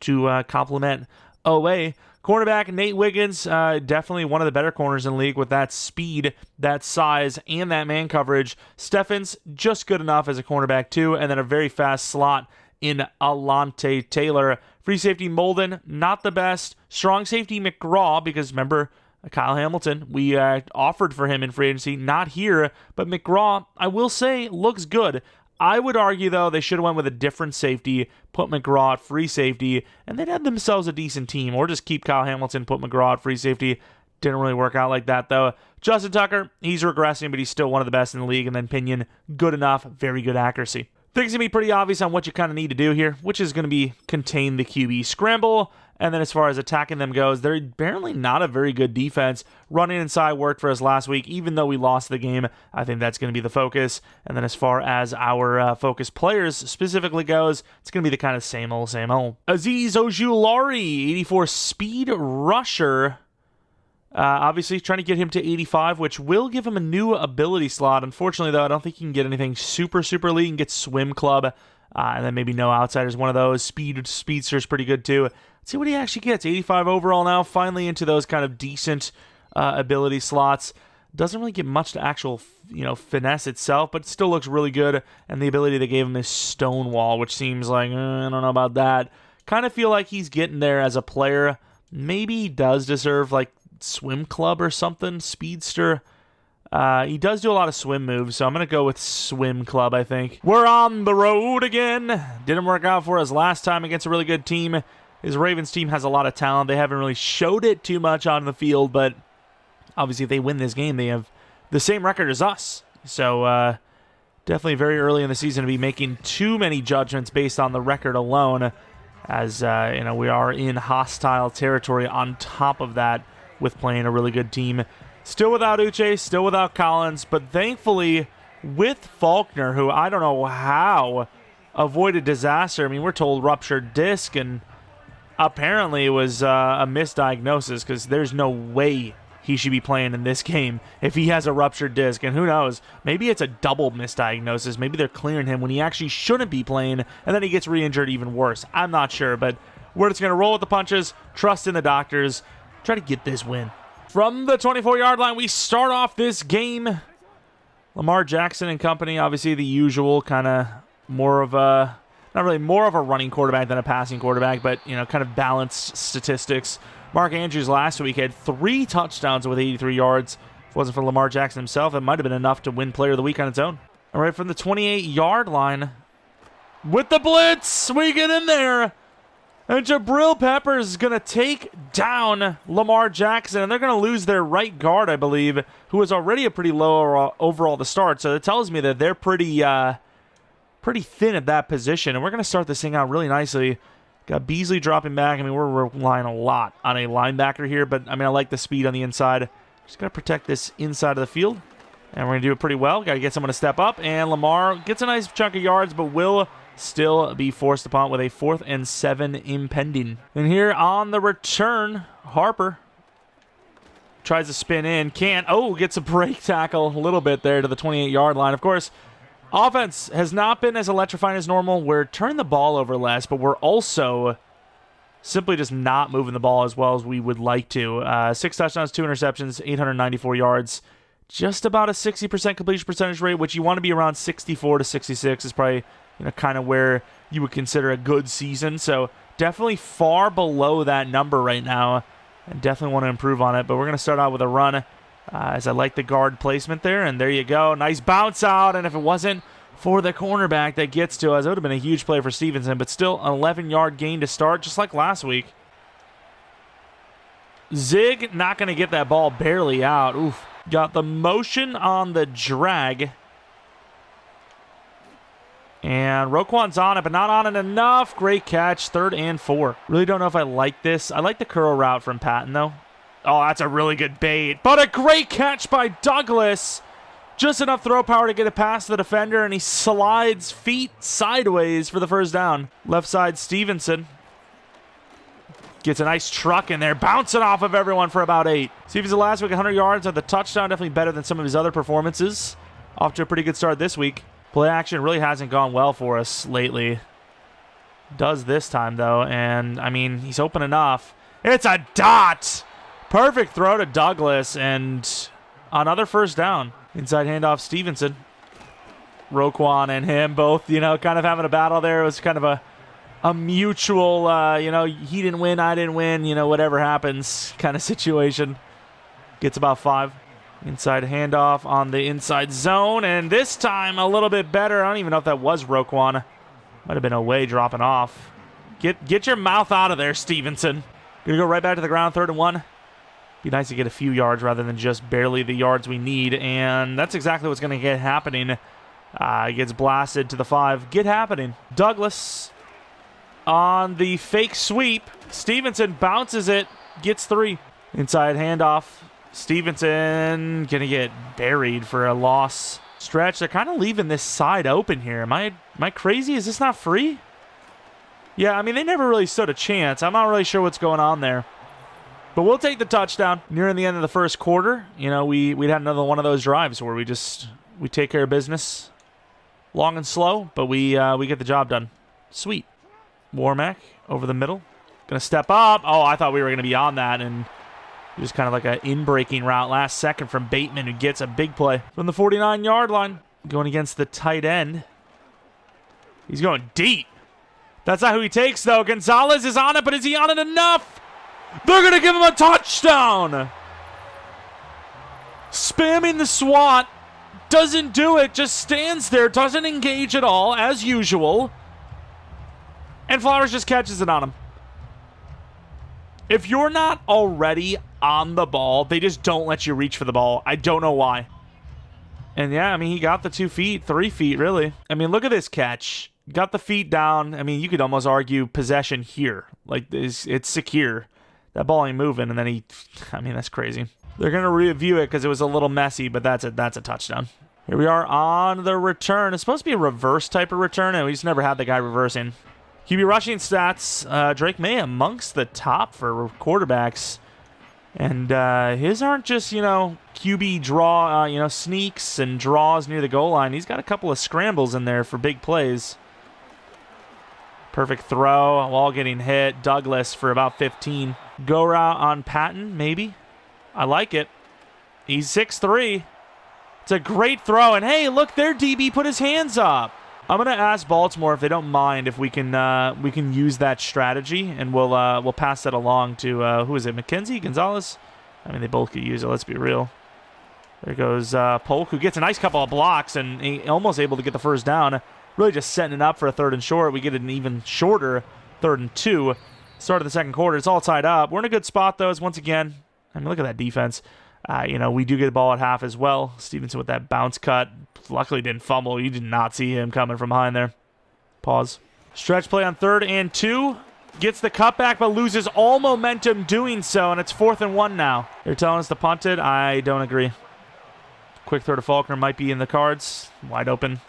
to complement Owe. Cornerback Nate Wiggins, definitely one of the better corners in the league with that speed, that size, and that man coverage. Steffens, just good enough as a cornerback too, and then a very fast slot in Alante Taylor. Free safety Molden, not the best. Strong safety McGraw, because remember, Kyle Hamilton, we offered for him in free agency, not here, but McGraw, I will say, looks good. I would argue, though, they should have went with a different safety, put McGraw at free safety, and they'd have themselves a decent team. Or just keep Kyle Hamilton, put McGraw at free safety. Didn't really work out like that, though. Justin Tucker, he's regressing, but he's still one of the best in the league. And then Pinion, good enough, very good accuracy. Things going to be pretty obvious on what you kind of need to do here, which is going to be contain the QB scramble. And then as far as attacking them goes, they're apparently not a very good defense. Running inside worked for us last week, even though we lost the game. I think that's going to be the focus. And then as far as our focus players specifically goes, it's going to be the kind of same old, same old. Azeez Ojulari, 84 speed rusher. Obviously trying to get him to 85, which will give him a new ability slot. Unfortunately, though, I don't think he can get anything super elite. He can get swim club, and then maybe no outsiders. One of those. Speedster is pretty good, too. Let's see what he actually gets. 85 overall now, finally into those kind of decent ability slots. Doesn't really get much to actual, finesse itself, but still looks really good. And the ability they gave him is Stonewall, which seems like, I don't know about that. Kind of feel like he's getting there as a player. Maybe he does deserve, like, Swim Club or something, Speedster. He does do a lot of swim moves, so I'm going to go with Swim Club, I think. We're on the road again. Didn't work out for us last time against a really good team. His Ravens team has a lot of talent. They haven't really showed it too much on the field, but obviously if they win this game, they have the same record as us. So definitely very early in the season to be making too many judgments based on the record alone, as we are in hostile territory on top of that with playing a really good team. Still without Uche, still without Collins, but thankfully with Faulkner, who I don't know how avoided disaster. I mean, we're told ruptured disc, and apparently it was a misdiagnosis, because there's no way he should be playing in this game if he has a ruptured disc. And who knows, maybe it's a double misdiagnosis. Maybe they're clearing him when he actually shouldn't be playing, and then he gets re-injured even worse. I'm not sure, but we're just going to roll with the punches, trust in the doctors, try to get this win. From the 24-yard line, we start off this game. Lamar Jackson and company, obviously the usual kind of more of a running quarterback than a passing quarterback, but, kind of balanced statistics. Mark Andrews last week had 3 touchdowns with 83 yards. If it wasn't for Lamar Jackson himself, it might have been enough to win Player of the Week on its own. All right, from the 28-yard line, with the blitz, we get in there. And Jabril Peppers is going to take down Lamar Jackson, and they're going to lose their right guard, I believe, who was already a pretty low overall to start. So that tells me that they're pretty thin at that position, and we're going to start this thing out really nicely. Got Beasley dropping back. I mean, we're relying a lot on a linebacker here, but, I like the speed on the inside. Just got to protect this inside of the field, and we're going to do it pretty well. Got to get someone to step up, and Lamar gets a nice chunk of yards, but will still be forced upon with a 4th and 7 impending. And here on the return, Harper tries to spin in, can't. Oh, gets a break tackle a little bit there to the 28-yard line. Of course, offense has not been as electrifying as normal. We're turning the ball over less, but we're also simply just not moving the ball as well as we would like to. 6 touchdowns, 2 interceptions, 894 yards. Just about a 60% completion percentage rate, which you want to be around 64 to 66 is probably kind of where you would consider a good season. So definitely far below that number right now, and definitely want to improve on it. But we're going to start out with a run, as I like the guard placement there. And there you go. Nice bounce out. And if it wasn't for the cornerback that gets to us, it would have been a huge play for Stevenson. But still an 11-yard gain to start, just like last week. Zig not going to get that ball barely out. Oof. Got the motion on the drag. And Roquan's on it, but not on it enough. Great catch, 3rd and 4. Really don't know if I like this. I like the curl route from Patton, though. Oh, that's a really good bait. But a great catch by Douglas. Just enough throw power to get it past the defender, and he slides feet sideways for the first down. Left side, Stevenson. Gets a nice truck in there, bouncing off of everyone for about 8. Stevenson last week, 100 yards on the touchdown. Definitely better than some of his other performances. Off to a pretty good start this week. Play action really hasn't gone well for us lately. Does this time, though, and, he's open enough. It's a dot! Perfect throw to Douglas, and another first down. Inside handoff, Stevenson. Roquan and him both, kind of having a battle there. It was kind of a mutual, he didn't win, I didn't win, whatever happens kind of situation. Gets about 5. Inside handoff on the inside zone, and this time a little bit better. I don't even know if that was Roquan. Might have been away dropping off. Get your mouth out of there, Stevenson. Gonna go right back to the ground, 3rd and 1. Be nice to get a few yards rather than just barely the yards we need, and that's exactly what's going to get happening. He gets blasted to the 5. Get happening. Douglas on the fake sweep. Stevenson bounces it, gets 3. Inside handoff. Stevenson gonna get buried for a loss. Stretch. They're kind of leaving this side open here. Am I crazy? Is this not free? Yeah, they never really stood a chance. I'm not really sure what's going on there. But we'll take the touchdown. Nearing the end of the first quarter, we'd had another one of those drives where we take care of business. Long and slow, but we get the job done. Sweet. Warmack over the middle. Gonna step up. Oh, I thought we were gonna be on that, and Just kind of like an in-breaking route last second from Bateman, who gets a big play from the 49-yard line. Going against the tight end. He's going deep. That's not who he takes, though. Gonzalez is on it, but is he on it enough? They're going to give him a touchdown. Spamming the SWAT. Doesn't do it. Just stands there. Doesn't engage at all, as usual. And Flowers just catches it on him. If you're not already on the ball, they just don't let you reach for the ball. I don't know why. And yeah, I mean, he got the 2 feet, 3 feet, really. I mean, look at this catch. Got the feet down. I mean, you could almost argue possession here. Like, it's secure. That ball ain't moving, and then I mean, that's crazy. They're going to review it because it was a little messy, but that's a touchdown. Here we are on the return. It's supposed to be a reverse type of return, and we just never had the guy reversing. QB rushing stats, Drake May amongst the top for quarterbacks. And his aren't just, QB draw, sneaks and draws near the goal line. He's got a couple of scrambles in there for big plays. Perfect throw while getting hit. Douglas for about 15. Go route on Patton, maybe. I like it. He's 6'3". It's a great throw. And hey, look, their DB put his hands up. I'm gonna ask Baltimore if they don't mind if we can use that strategy, and we'll pass that along to who is it? McKenzie, Gonzalez? I mean, they both could use it. Let's be real. There goes Polk, who gets a nice couple of blocks and he almost able to get the first down. Really just setting it up for a 3rd and short. We get an even shorter 3rd and 2. Start of the second quarter. It's all tied up. We're in a good spot though. As once again, I mean, look at that defense. We do get the ball at half as well. Stevenson with that bounce cut. Luckily didn't fumble. You did not see him coming from behind there. Pause. Stretch play on 3rd and 2. Gets the cutback, but loses all momentum doing so, and it's 4th and 1 now. They're telling us to punt it. I don't agree. Quick throw to Faulkner might be in the cards. Wide open.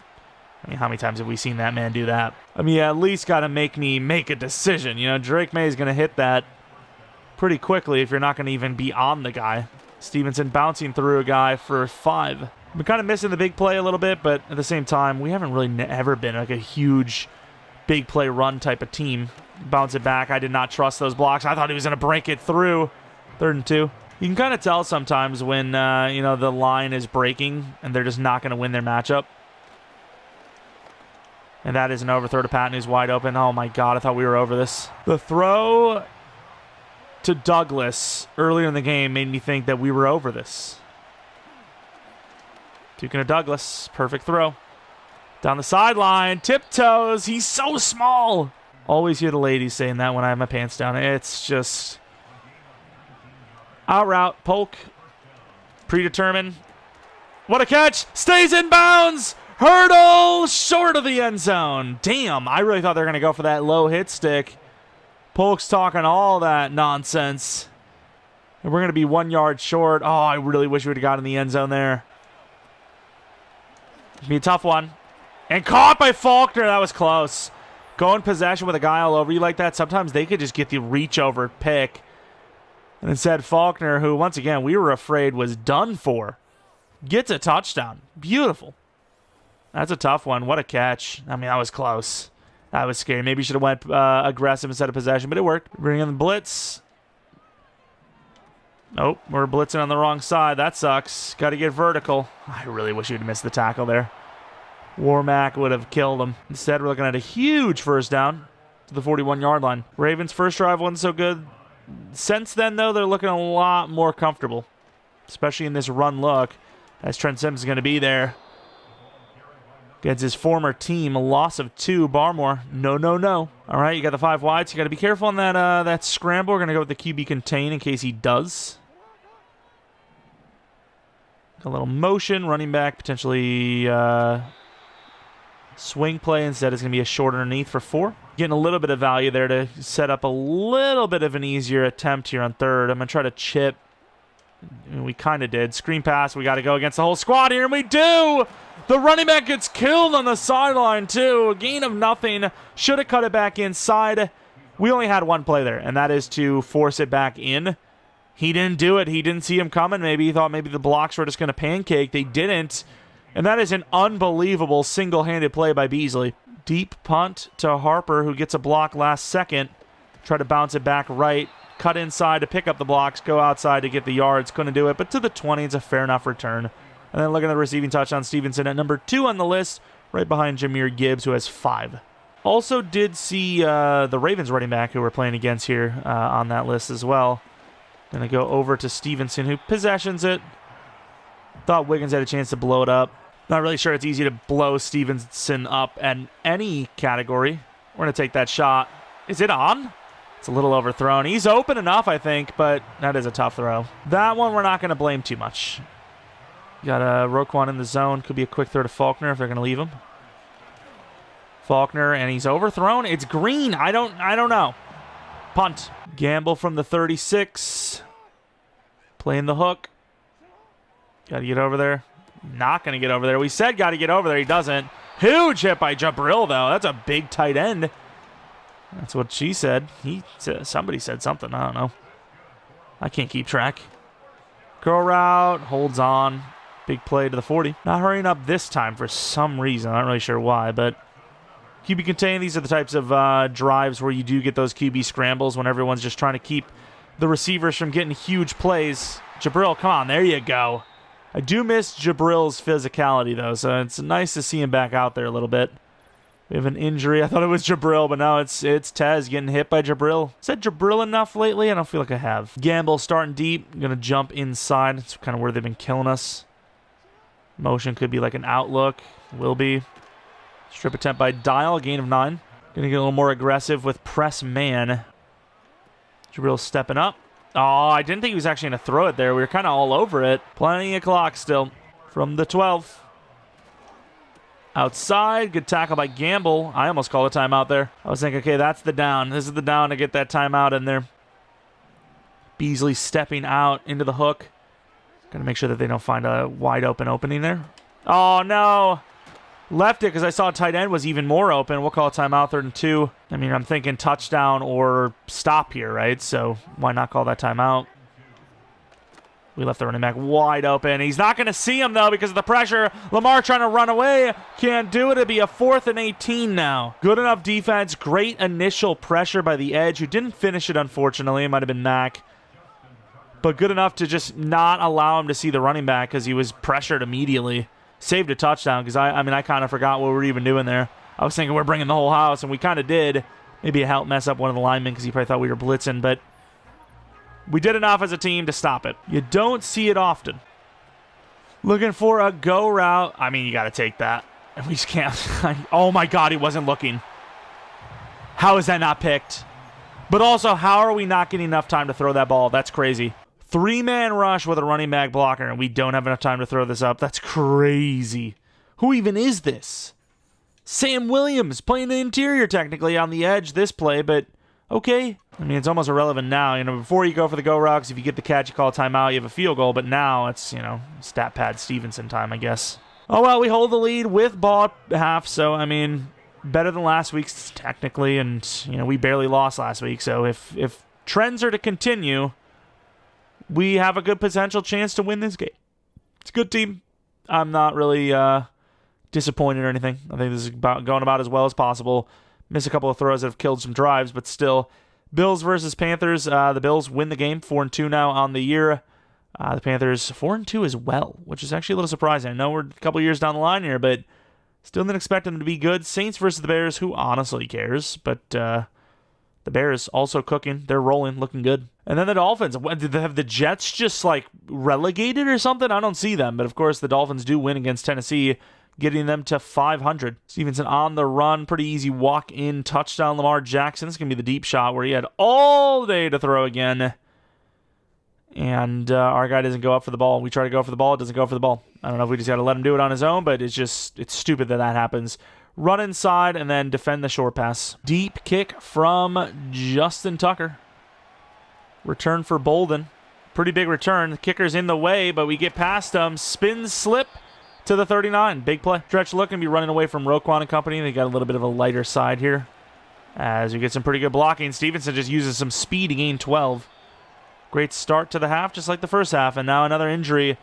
I mean, how many times have we seen that man do that? I mean, you at least got to make me make a decision. Drake May is going to hit that pretty quickly if you're not going to even be on the guy. Stevenson bouncing through a guy for 5. We're kind of missing the big play a little bit, but at the same time, we haven't really ever been like a huge big play run type of team. Bounce it back. I did not trust those blocks. I thought he was going to break it through. 3rd and 2. You can kind of tell sometimes when, the line is breaking and they're just not going to win their matchup. And that is an overthrow to Patton, who's wide open. Oh, my God. I thought we were over this. The throw to Douglas earlier in the game made me think that we were over this. Duking to Douglas. Perfect throw. Down the sideline. Tiptoes. He's so small. Always hear the ladies saying that when I have my pants down. It's just... Out route. Polk. Predetermined. What a catch. Stays in bounds. Hurdle. Short of the end zone. Damn. I really thought they were going to go for that low hit stick. Polk's talking all that nonsense. And we're going to be 1 yard short. Oh, I really wish we would have got in the end zone there. It'd be a tough one. And caught by Faulkner. That was close. Go in possession with a guy all over you like that. Sometimes they could just get the reach over pick. And instead, Faulkner, who, once again, we were afraid was done for, gets a touchdown. Beautiful. That's a tough one. What a catch. I mean, that was close. That was scary. Maybe you should have went aggressive instead of possession, but it worked. Bring in the blitz. Nope, we're blitzing on the wrong side. That sucks. Got to get vertical. I really wish you'd missed the tackle there. Warmack would have killed him. Instead, we're looking at a huge first down to the 41-yard line. Ravens' first drive wasn't so good. Since then, though, they're looking a lot more comfortable, especially in this run look, as Trent Sims is going to be there. Against his former team, a loss of 2. Barmore, no. All right, you got the 5 wides. You got to be careful on that scramble. We're going to go with the QB contain in case he does. A little motion, running back, potentially swing play. Instead, it's going to be a short underneath for 4. Getting a little bit of value there to set up a little bit of an easier attempt here on 3rd. I'm going to try to chip. I mean, we kind of did. Screen pass. We got to go against the whole squad here, and we do! The running back gets killed on the sideline, too. A gain of nothing. Should have cut it back inside. We only had one play there, and that is to force it back in. He didn't do it. He didn't see him coming. Maybe he thought maybe the blocks were just going to pancake. They didn't. And that is an unbelievable single-handed play by Beasley. Deep punt to Harper, who gets a block last second. Try to bounce it back right. cut inside to pick up the blocks, go outside to get the yards. Couldn't do it, but to the 20, it's a fair enough return. And then look at the receiving touchdown, Stevenson at number 2 on the list, right behind Jahmyr Gibbs, who has 5. Also did see the Ravens running back who we're playing against here on that list as well. Going to go over to Stevenson, who possessions it. Thought Wiggins had a chance to blow it up. Not really sure it's easy to blow Stevenson up in any category. We're going to take that shot. Is it on? It's a little overthrown. He's open enough, I think, but that is a tough throw. That one we're not going to blame too much. Got Roquan in the zone. Could be a quick throw to Faulkner if they're going to leave him. Faulkner, and he's overthrown. It's green. I don't know. Punt. Gamble from the 36. Playing the hook. Got to get over there. Not going to get over there. We said got to get over there. He doesn't. Huge hit by Jabril, though. That's a big tight end. That's what she said. Somebody said something. I don't know. I can't keep track. Curl route. Holds on. Big play to the 40. Not hurrying up this time for some reason. I'm not really sure why, but QB contain. These are the types of drives where you do get those QB scrambles when everyone's just trying to keep the receivers from getting huge plays. Jabril, come on. There you go. I do miss Jabril's physicality, though, so it's nice to see him back out there a little bit. We have an injury. I thought it was Jabril, but now it's Tez getting hit by Jabril. Is that Jabril enough lately? I don't feel like I have. Gamble starting deep. I'm going to jump inside. It's kind of where they've been killing us. Motion could be like an outlook. Will be. Strip attempt by Dial. Gain of 9. Going to get a little more aggressive with press man. Jabril stepping up. Oh, I didn't think he was actually going to throw it there. We were kind of all over it. Plenty of clock still from the 12. Outside. Good tackle by Gamble. I almost called a timeout there. I was thinking, okay, that's the down. This is the down to get that timeout in there. Beasley stepping out into the hook. Got to make sure that they don't find a wide open opening there. Oh, no. Left it because I saw tight end was even more open. We'll call a timeout, 3rd and 2. I mean, I'm thinking touchdown or stop here, right? So why not call that timeout? We left the running back wide open. He's not going to see him, though, because of the pressure. Lamar trying to run away. Can't do it. It'll be a 4th and 18 now. Good enough defense. Great initial pressure by the edge, who didn't finish it, unfortunately. It might have been Mack. But good enough to just not allow him to see the running back because he was pressured immediately. Saved a touchdown because I kind of forgot what we were even doing there. I was thinking we're bringing the whole house, and we kind of did. Maybe it helped mess up one of the linemen because he probably thought we were blitzing, but we did enough as a team to stop it. You don't see it often. Looking for a go route. I mean, you got to take that. And we just can't. Oh, my God, he wasn't looking. How is that not picked? But also, how are we not getting enough time to throw that ball? That's crazy. 3-man rush with a running back blocker, and we don't have enough time to throw this up. That's crazy. Who even is this? Sam Williams playing the interior technically on the edge this play, but okay. I mean, it's almost irrelevant now. You know, before you go for the go route, if you get the catch, you call a timeout, you have a field goal, but now it's, you know, stat pad Stevenson time, I guess. Oh, well, we hold the lead with ball at half, so, I mean, better than last week's technically, and, you know, we barely lost last week, so if trends are to continue, we have a good potential chance to win this game. It's a good team. I'm not really disappointed or anything. I think this is going about as well as possible. Miss a couple of throws that have killed some drives, but still. Bills versus Panthers. The Bills win the game, 4-2 now on the year. The Panthers 4-2 as well, which is actually a little surprising. I know we're a couple years down the line here, but still didn't expect them to be good. Saints versus the Bears, who honestly cares? But the Bears also cooking. They're rolling, looking good. And then the Dolphins. Did they have the Jets just like relegated or something? I don't see them. But of course, the Dolphins do win against Tennessee, getting them to 500. Stevenson on the run. Pretty easy walk-in touchdown. Lamar Jackson. This is going to be the deep shot where he had all day to throw again. And our guy doesn't go up for the ball. We try to go for the ball. It doesn't go for the ball. I don't know if we just got to let him do it on his own, but it's stupid that happens. Run inside and then defend the short pass. Deep kick from Justin Tucker. Return for Bolden. Pretty big return. The kicker's in the way, but we get past him. Spin slip to the 39. Big play. Stretch looking to be running away from Roquan and company. They got a little bit of a lighter side here. As we get some pretty good blocking. Stevenson just uses some speed to gain 12. Great start to the half, just like the first half. And now another injury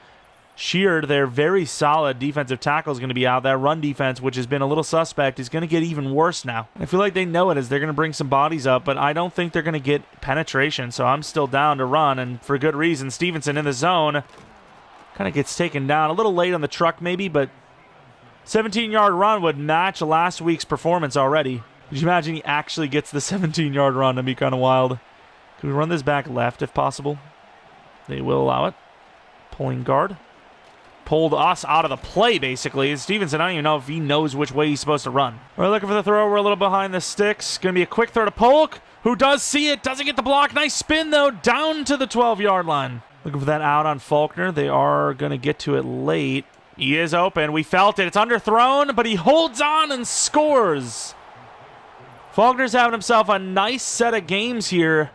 Sheard, their very solid defensive tackle, is going to be out. That run defense, which has been a little suspect, is going to get even worse now. I feel like they know it as they're going to bring some bodies up, but I don't think they're going to get penetration, so I'm still down to run, and for good reason. Stevenson in the zone kind of gets taken down. A little late on the truck maybe, but 17-yard run would match last week's performance already. Could you imagine he actually gets the 17-yard run? That'd be kind of wild. Could we run this back left if possible? They will allow it. Pulling guard. Pulled us out of the play, basically. Stevenson, I don't even know if he knows which way he's supposed to run. We're looking for the throw. We're a little behind the sticks. Going to be a quick throw to Polk, who does see it. Doesn't get the block. Nice spin, though, down to the 12-yard line. Looking for that out on Faulkner. They are going to get to it late. He is open. We felt it. It's underthrown, but he holds on and scores. Faulkner's having himself a nice set of games here.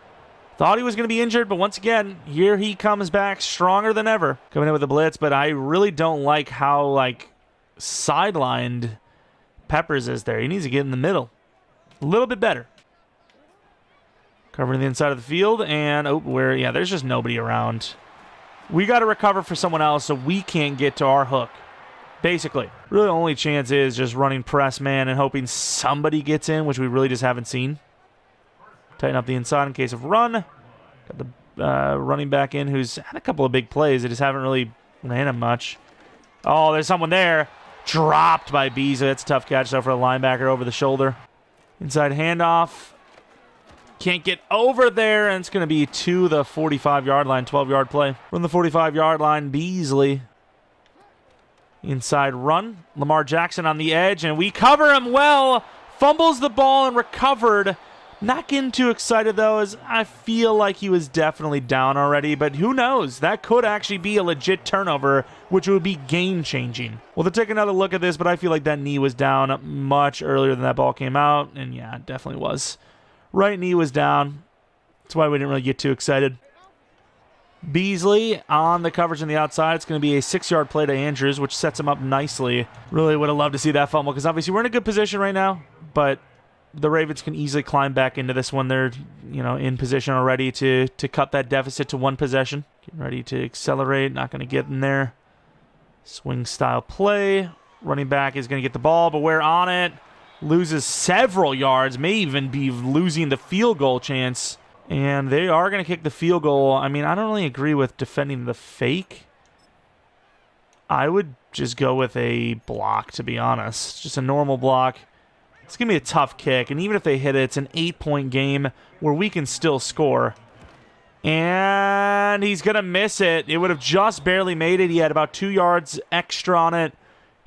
Thought he was going to be injured, but once again, here he comes back stronger than ever. Coming in with a blitz, but I really don't like how, sidelined Peppers is there. He needs to get in the middle. A little bit better. Covering the inside of the field, and, there's just nobody around. We got to recover for someone else so we can't get to our hook. Basically. Really, the only chance is just running press man and hoping somebody gets in, which we really just haven't seen. Tighten up the inside in case of run. Got the running back in who's had a couple of big plays. They just haven't really ran him much. Oh, there's someone there. Dropped by Beasley. That's a tough catch, though, for a linebacker over the shoulder. Inside handoff. Can't get over there, and it's going to be to the 45-yard line, 12-yard play. From the 45-yard line, Beasley. Inside run. Lamar Jackson on the edge, and we cover him well. Fumbles the ball and recovered. Not getting too excited, though, as I feel like he was definitely down already, but who knows? That could actually be a legit turnover, which would be game-changing. We'll take another look at this, but I feel like that knee was down much earlier than that ball came out, and yeah, it definitely was. Right knee was down. That's why we didn't really get too excited. Beasley on the coverage on the outside. It's going to be a 6-yard play to Andrews, which sets him up nicely. Really would have loved to see that fumble, because obviously we're in a good position right now, but the Ravens can easily climb back into this one. They're, in position already to cut that deficit to one possession. Getting ready to accelerate. Not going to get in there. Swing style play. Running back is going to get the ball, but we're on it. Loses several yards. May even be losing the field goal chance. And they are going to kick the field goal. I mean, I don't really agree with defending the fake. I would just go with a block, to be honest. Just a normal block. It's going to be a tough kick, and even if they hit it, it's an 8-point game where we can still score. And he's going to miss it. It would have just barely made it. He had about 2 yards extra on it.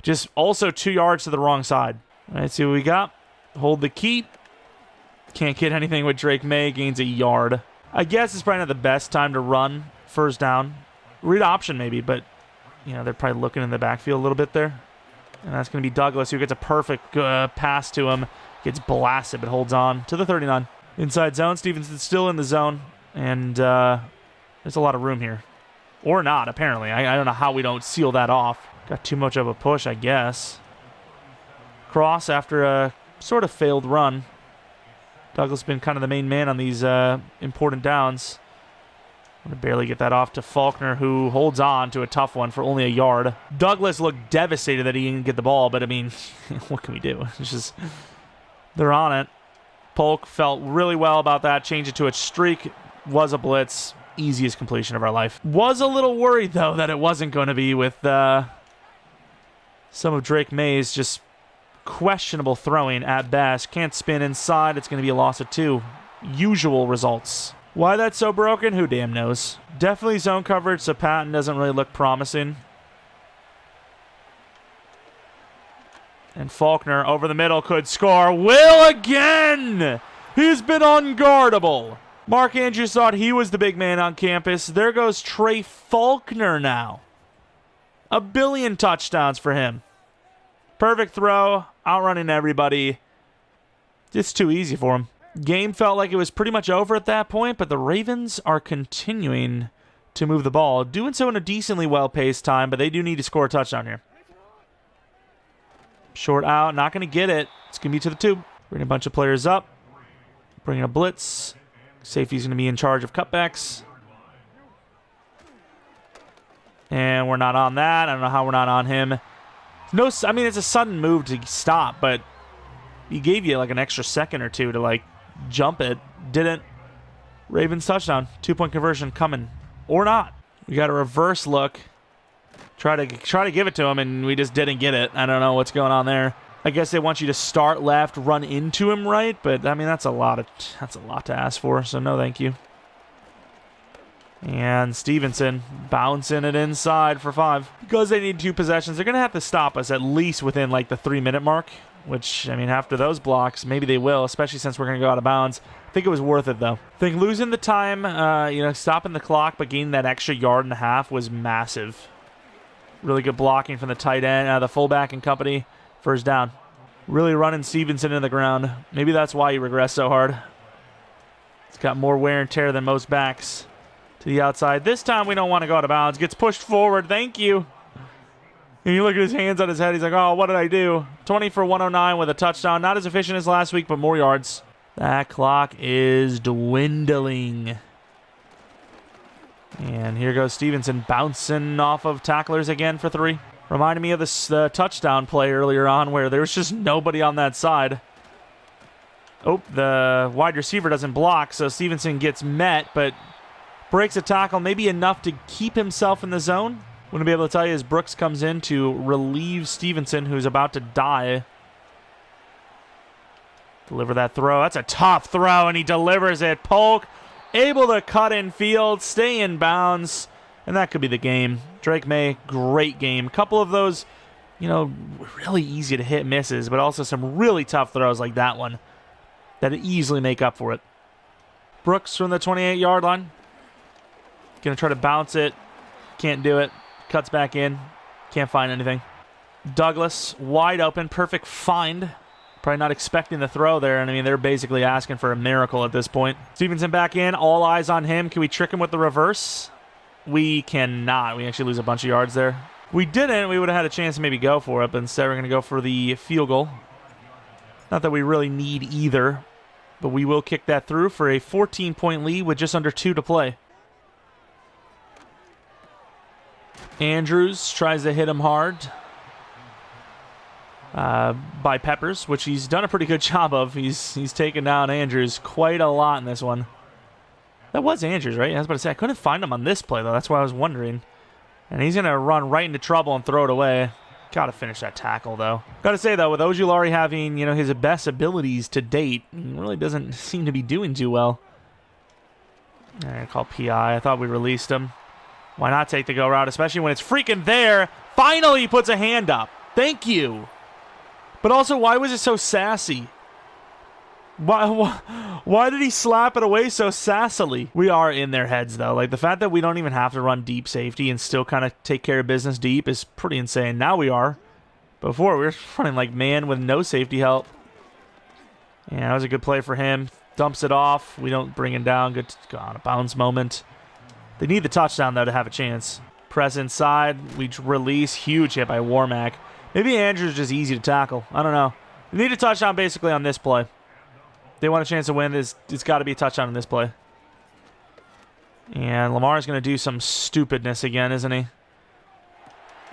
Just also 2 yards to the wrong side. All right, see what we got. Hold the keep. Can't get anything with Drake May. Gains a yard. I guess it's probably not the best time to run first down. Read option maybe, but they're probably looking in the backfield a little bit there. And that's going to be Douglas, who gets a perfect pass to him. Gets blasted, but holds on to the 39. Inside zone. Stevenson's still in the zone. And there's a lot of room here. Or not, apparently. I don't know how we don't seal that off. Got too much of a push, I guess. Cross after a sort of failed run. Douglas has been kind of the main man on these important downs. I'm going to barely get that off to Faulkner, who holds on to a tough one for only a yard. Douglas looked devastated that he didn't get the ball, but I mean, what can we do? It's just, they're on it. Polk felt really well about that. Changed it to a streak. Was a blitz. Easiest completion of our life. Was a little worried, though, that it wasn't going to be with some of Drake May's just questionable throwing at best. Can't spin inside. It's going to be a loss of 2. Usual results. Why that's so broken, who damn knows. Definitely zone coverage, so Patton doesn't really look promising. And Faulkner over the middle could score. Will again! He's been unguardable. Mark Andrews thought he was the big man on campus. There goes Trey Faulkner now. 1 billion touchdowns for him. Perfect throw, outrunning everybody. It's too easy for him. Game felt like it was pretty much over at that point, but the Ravens are continuing to move the ball. Doing so in a decently well-paced time, but they do need to score a touchdown here. Short out, not going to get it. It's going to be to the 2. Bring a bunch of players up. Bringing a blitz. Safety's going to be in charge of cutbacks. And we're not on that. I don't know how we're not on him. No, I mean, it's a sudden move to stop, but he gave you like an extra second or two to like jump it. Didn't. Ravens touchdown. 2-point conversion coming. Or not. We got a reverse look. Try to give it to him, and we just didn't get it. I don't know what's going on there. I guess they want you to start left, run into him right, but I mean that's a lot to ask for. So no, thank you. And Stevenson bouncing it inside for 5. Because they need 2 possessions, they're gonna have to stop us at least within like the 3-minute mark. Which I mean, after those blocks, maybe they will, especially since we're gonna go out of bounds. I think it was worth it though. I think losing the time, stopping the clock, but gaining that extra 1.5 yards was massive. Really good blocking from the tight end, the fullback and company. First down. Really running Stevenson into the ground. Maybe that's why he regressed so hard. He's got more wear and tear than most backs. To the outside. This time we don't want to go out of bounds. Gets pushed forward. Thank you. And you look at his hands on his head. He's like, oh, what did I do? 20 for 109 with a touchdown. Not as efficient as last week, but more yards. That clock is dwindling. And here goes Stevenson bouncing off of tacklers again for 3. Reminded me of the touchdown play earlier on where there was just nobody on that side. Oh, the wide receiver doesn't block, so Stevenson gets met, but breaks a tackle, maybe enough to keep himself in the zone. Wouldn't be able to tell you as Brooks comes in to relieve Stevenson, who's about to die. Deliver that throw. That's a tough throw, and he delivers it. Polk able to cut in field, stay in bounds, and that could be the game. Drake May, great game. Couple of those, really easy to hit misses, but also some really tough throws like that one that easily make up for it. Brooks from the 28-yard line. Going to try to bounce it. Can't do it. Cuts back in. Can't find anything. Douglas, wide open. Perfect find. Probably not expecting the throw there. And I mean, they're basically asking for a miracle at this point. Stevenson back in. All eyes on him. Can we trick him with the reverse? We cannot. We actually lose a bunch of yards there. We didn't. We would have had a chance to maybe go for it. But instead, we're going to go for the field goal. Not that we really need either. But we will kick that through for a 14-point lead with just under 2 to play. Andrews tries to hit him hard by Peppers, which he's done a pretty good job of. He's taken down Andrews quite a lot in this one. That was Andrews, right? I was about to say, I couldn't find him on this play, though. That's why I was wondering. And he's going to run right into trouble and throw it away. Got to finish that tackle, though. Got to say, though, with Ojulari having, his best abilities to date, he really doesn't seem to be doing too well. I call PI. I thought we released him. Why not take the go route, especially when it's freaking there? Finally, he puts a hand up. Thank you. But also, why was it so sassy? Why did he slap it away so sassily? We are in their heads, though. Like, the fact that we don't even have to run deep safety and still kind of take care of business deep is pretty insane. Now we are. Before, we were running like man with no safety help. Yeah, that was a good play for him. Dumps it off. We don't bring him down. Good out of bounds moment. They need the touchdown, though, to have a chance. Press inside. We release. Huge hit by Warmack. Maybe Andrews is just easy to tackle. I don't know. They need a touchdown basically on this play. They want a chance to win. It's got to be a touchdown in this play. And Lamar's going to do some stupidness again, isn't he?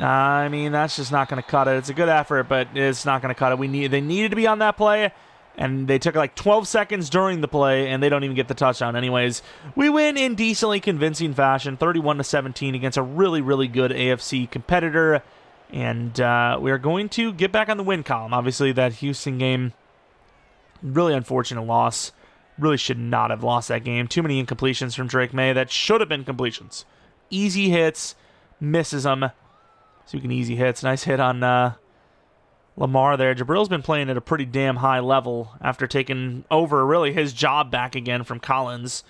I mean, that's just not going to cut it. It's a good effort, but it's not going to cut it. They needed to be on that play. And they took like 12 seconds during the play, and they don't even get the touchdown anyways. We win in decently convincing fashion, 31-17 against a really, really good AFC competitor. And we are going to get back on the win column. Obviously, that Houston game, really unfortunate loss. Really should not have lost that game. Too many incompletions from Drake May. That should have been completions. Easy hits, misses them. Speaking easy hits, nice hit on Lamar there. Jabril's been playing at a pretty damn high level after taking over really his job back again from Collins.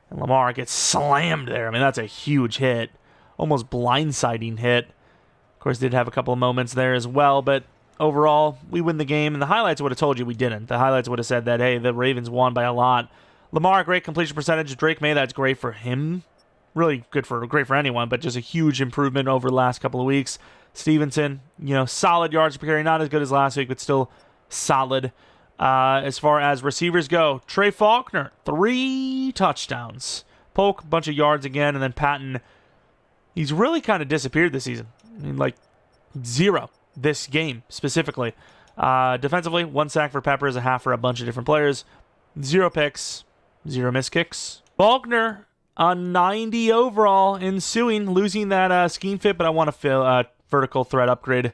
And Lamar gets slammed there. I mean, that's a huge hit. Almost blindsiding hit. Of course, did have a couple of moments there as well, but overall, we win the game, and the highlights would have told you we didn't. The highlights would have said that, hey, the Ravens won by a lot. Lamar, great completion percentage. Drake May, that's great for him. Really great for anyone, but just a huge improvement over the last couple of weeks. Stevenson, solid yards per carry, not as good as last week, but still solid. As far as receivers go, Trey Faulkner, 3 touchdowns. Polk, bunch of yards again, and then Patton, he's really kind of disappeared this season. I mean, like, 0 this game specifically. Defensively, 1 sack for Peppers, a half for a bunch of different players. 0 picks, 0 missed kicks. Faulkner, a 90 overall, ensuing, losing that scheme fit, but I want to vertical threat upgrade.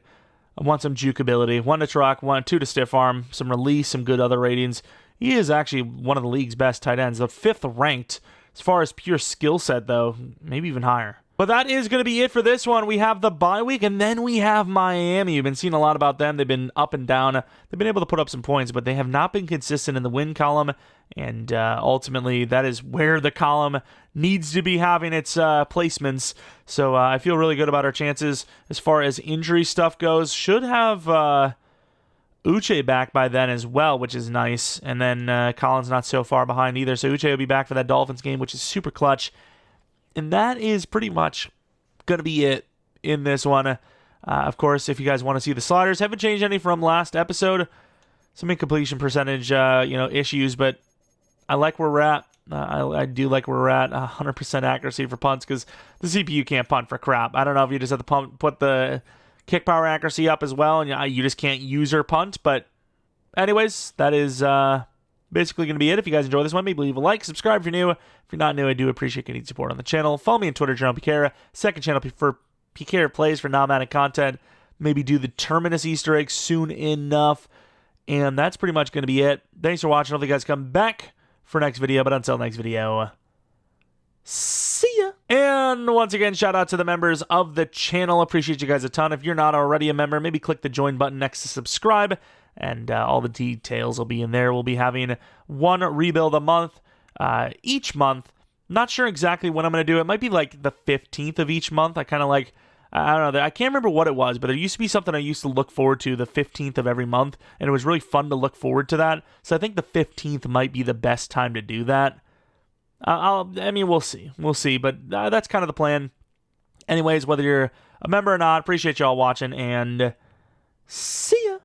I want some juke ability. 1 to truck, 2 to stiff arm, some release, some good other ratings. He is actually one of the league's best tight ends, the 5th ranked. As far as pure skill set, though, maybe even higher. But that is going to be it for this one. We have the bye week, and then we have Miami. You've been seeing a lot about them. They've been up and down. They've been able to put up some points, but they have not been consistent in the win column, and ultimately, that is where the column needs to be having its placements. So I feel really good about our chances as far as injury stuff goes. Should have Uche back by then as well, which is nice. And then Collins not so far behind either. So Uche will be back for that Dolphins game, which is super clutch. And that is pretty much going to be it in this one. Of course, if you guys want to see the sliders, haven't changed any from last episode. Some incompletion percentage, issues, but I like where we're at. I do like where we're at. 100% accuracy for punts because the CPU can't punt for crap. I don't know if you just have to put the kick power accuracy up as well, and you just can't use or punt. But anyways, that is basically going to be it. If you guys enjoy this one, maybe leave a like, subscribe if you're new. If you're not new, I do appreciate getting support on the channel. Follow me on Twitter, Jeromepkr. Second channel for PKR Plays for non-Madden content. Maybe do the Terminus Easter egg soon enough. And that's pretty much going to be it. Thanks for watching. Hopefully you guys come back for next video. But until next video, see ya. And once again, shout out to the members of the channel. Appreciate you guys a ton. If you're not already a member, maybe click the join button next to subscribe. And all the details will be in there. We'll be having 1 rebuild a month. Each month. Not sure exactly when I'm going to do it. It might be like the 15th of each month. I kind of like, I don't know, I can't remember what it was, but there used to be something I used to look forward to the 15th of every month, and it was really fun to look forward to that. So I think the 15th might be the best time to do that. We'll see. We'll see, but that's kind of the plan. Anyways, whether you're a member or not, appreciate y'all watching, and see ya.